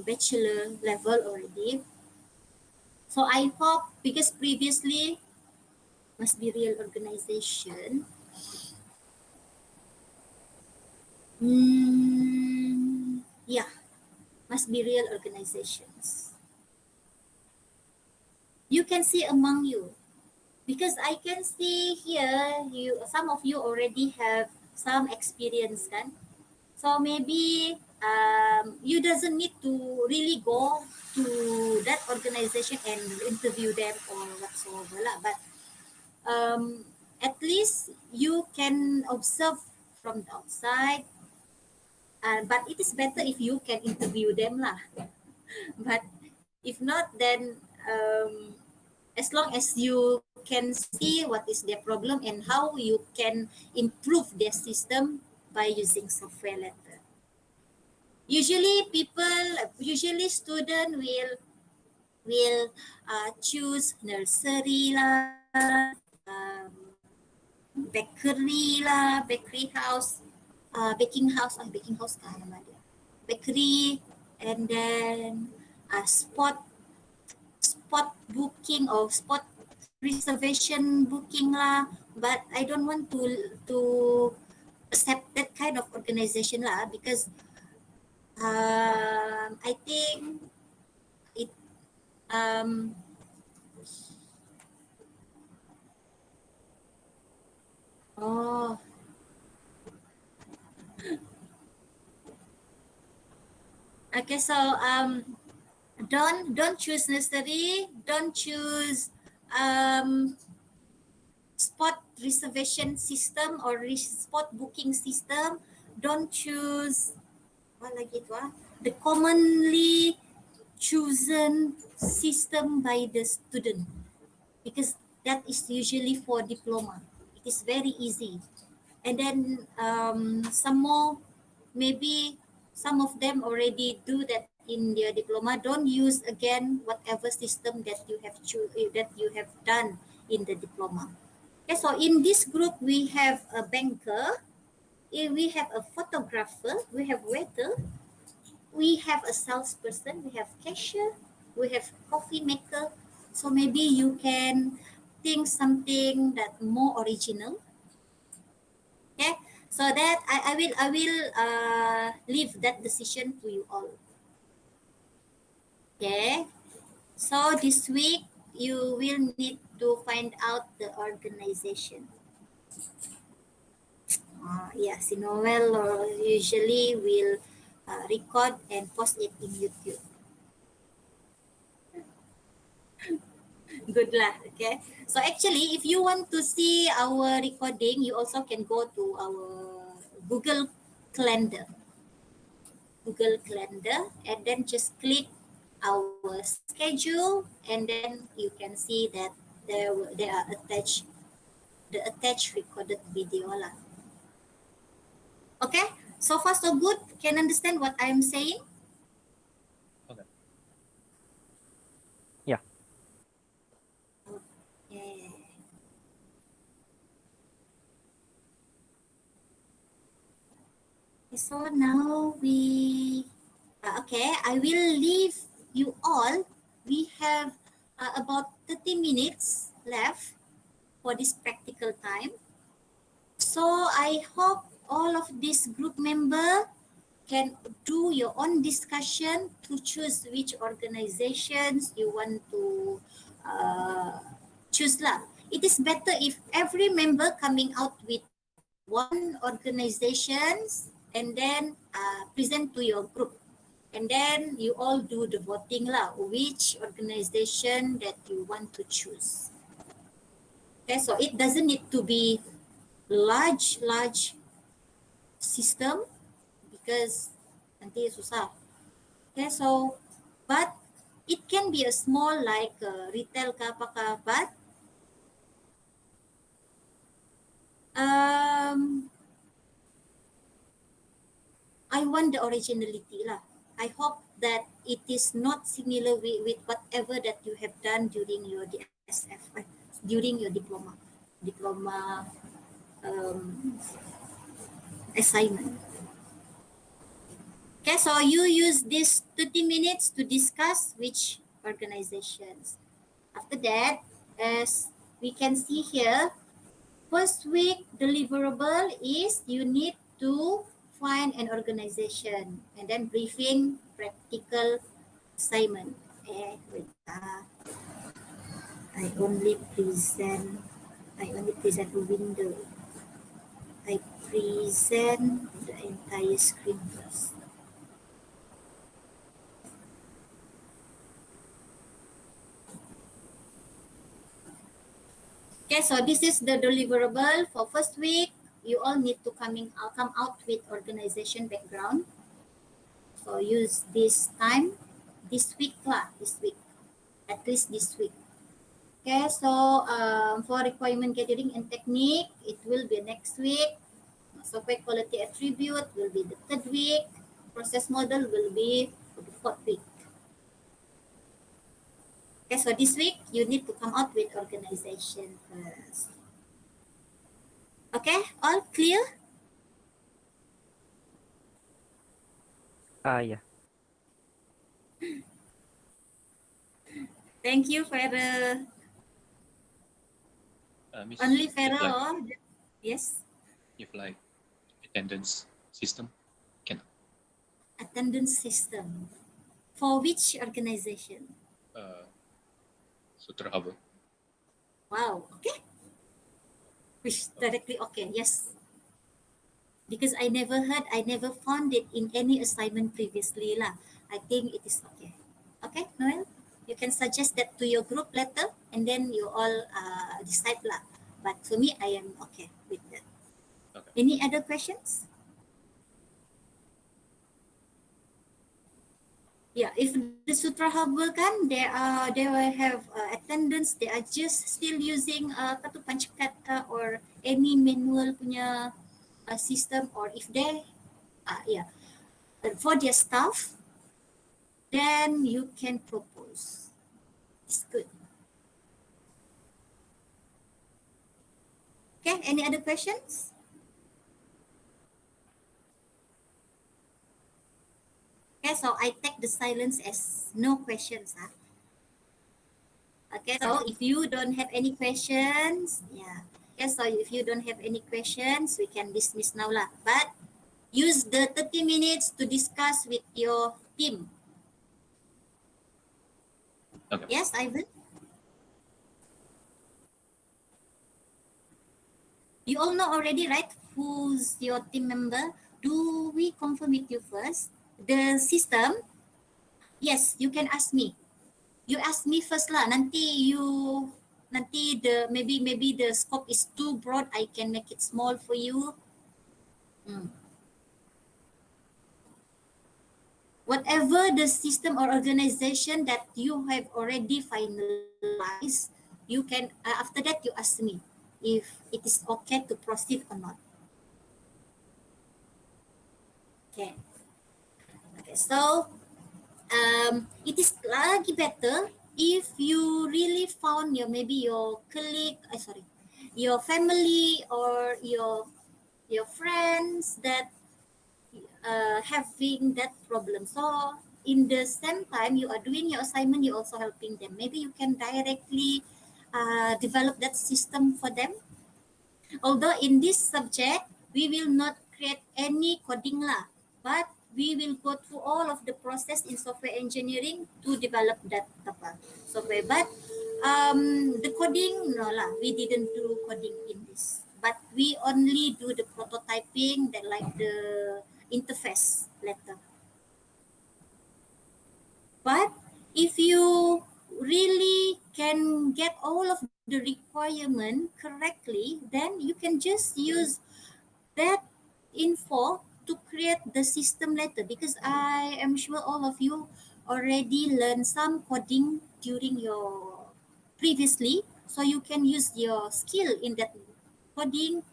Speaker 1: bachelor level already, so I hope, because previously must be real organization. Yeah, must be real organizations. You can see among you, because I can see here some of you already have some experience, kan? So maybe you doesn't need to really go to that organization and interview them or whatsoever lah. But at least you can observe from the outside. But it is better if you can interview them lah. But if not, then as long as you can see what is their problem and how you can improve their system by using software letter. Usually student will choose nursery lah, bakery lah, baking house kah nama dia, bakery, and then spot booking or spot reservation booking lah. But I don't want to accept that kind of organization lah, because I think it oh okay, so don't choose nursery, don't choose spot reservation system or spot booking system, don't choose what lagi tu the commonly chosen system by the student, because that is usually for diploma. It is very easy. And then some more, maybe some of them already do that in their diploma. Don't use again whatever system that you have done in the diploma. Okay, so in this group we have a banker, we have a photographer, we have waiter, we have a salesperson, we have cashier, we have coffee maker. So maybe you can think something that more original. Okay, so that I will leave that decision to you all. Okay, so this week you will need to find out the organization. Yes, Noel usually will record and post it in YouTube. Good luck. Okay. So actually, if you want to see our recording, you also can go to our Google Calendar. Google Calendar, and then just click our schedule, and then you can see that there are attached the attached recorded video lah. Okay. So far so good. Can understand what I am saying?
Speaker 2: Okay.
Speaker 4: Yeah.
Speaker 1: Yeah. So now I will leave you all. We have about 30 minutes left for this practical time. So I hope all of this group member can do your own discussion to choose which organizations you want to choose lah. It is better if every member coming out with one organizations and then present to your group, and then you all do the voting lah, which organization that you want to choose. Okay, so it doesn't need to be large system because nanti susah. Okay, so but it can be a small like retail ke apa ke, but I want the originality lah. I hope that it is not similar with whatever that you have done during your DSF, during your diploma assignment. Okay, so you use this 30 minutes to discuss which organizations. After that, as we can see here, first week deliverable is you need to find an organization and then briefing practical assignment. Wait, I only present a window. I present the entire screen first. Okay, so this is the deliverable for first week. You all need to come out with organization background. So use this time, this week, at least this week. Okay, so for requirement gathering and technique, it will be next week. Software quality attribute will be the third week. Process model will be for the fourth week. Okay, so this week you need to come out with organization first. Okay, all clear?
Speaker 4: Yeah.
Speaker 1: Thank you, Farah.
Speaker 2: Miss,
Speaker 1: Only
Speaker 2: if
Speaker 1: Farah.
Speaker 2: like,
Speaker 1: Oh, yes.
Speaker 2: if like attendance system, can
Speaker 1: Attendance system. For which organization?
Speaker 2: Sutra Harbor.
Speaker 1: Wow. Okay. Which directly okay. Yes. Because I never found it in any assignment previously lah. I think it is okay. Okay, Noel? You can suggest that to your group later and then you all decide lah. But for me, I am okay with that.
Speaker 2: Okay.
Speaker 1: Any other questions? Yeah, if the Sutra Harbor kan, they will have attendance. They are just still using apa tu Panchakata or any manual punya system, or if they for their staff, then you can propose. It's good. Okay, any other questions? Okay, so I take the silence as no questions. Okay, so if you don't have any questions, yeah. Okay, so if you don't have any questions, we can dismiss now lah. But use the 30 minutes to discuss with your team.
Speaker 2: Okay.
Speaker 1: Yes, Ivan? You all know already, right? Who's your team member? Do we confirm with you first? The system? Yes, you can ask me. you ask me first lah. Nanti maybe the scope is too broad. I can make it small for you. Whatever the system or organization that you have already finalized, you can after that you ask me if it is okay to proceed or not. Okay. Okay. So it is lagi better if you really found maybe your colleague, your family or your friends that having that problem. So in the same time you are doing your assignment, you're also helping them. Maybe you can directly develop that system for them. Although in this subject we will not create any coding lah, but we will go through all of the process in software engineering to develop that software. But the coding, no lah, we didn't do coding in this. But we only do the prototyping, that like the interface letter. But if you really can get all of the requirement correctly, then you can just use that info to create the system letter, because I am sure all of you already learned some coding during your previously, so you can use your skill in that coding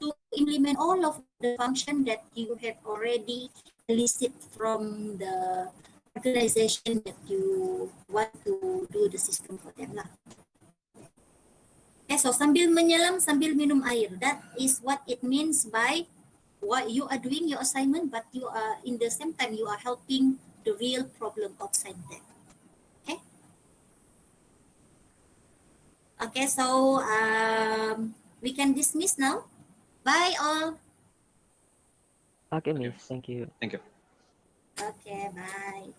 Speaker 1: to implement all of the function that you have already listed from the organization that you want to do the system for them lah. Okay, so sambil menyelam sambil minum air, that is what it means by what you are doing your assignment, but you are in the same time you are helping the real problem outside there. Okay. Okay, so we can dismiss now. Bye all.
Speaker 4: Okay, Miss. Thank you.
Speaker 2: Thank you.
Speaker 1: Okay, bye.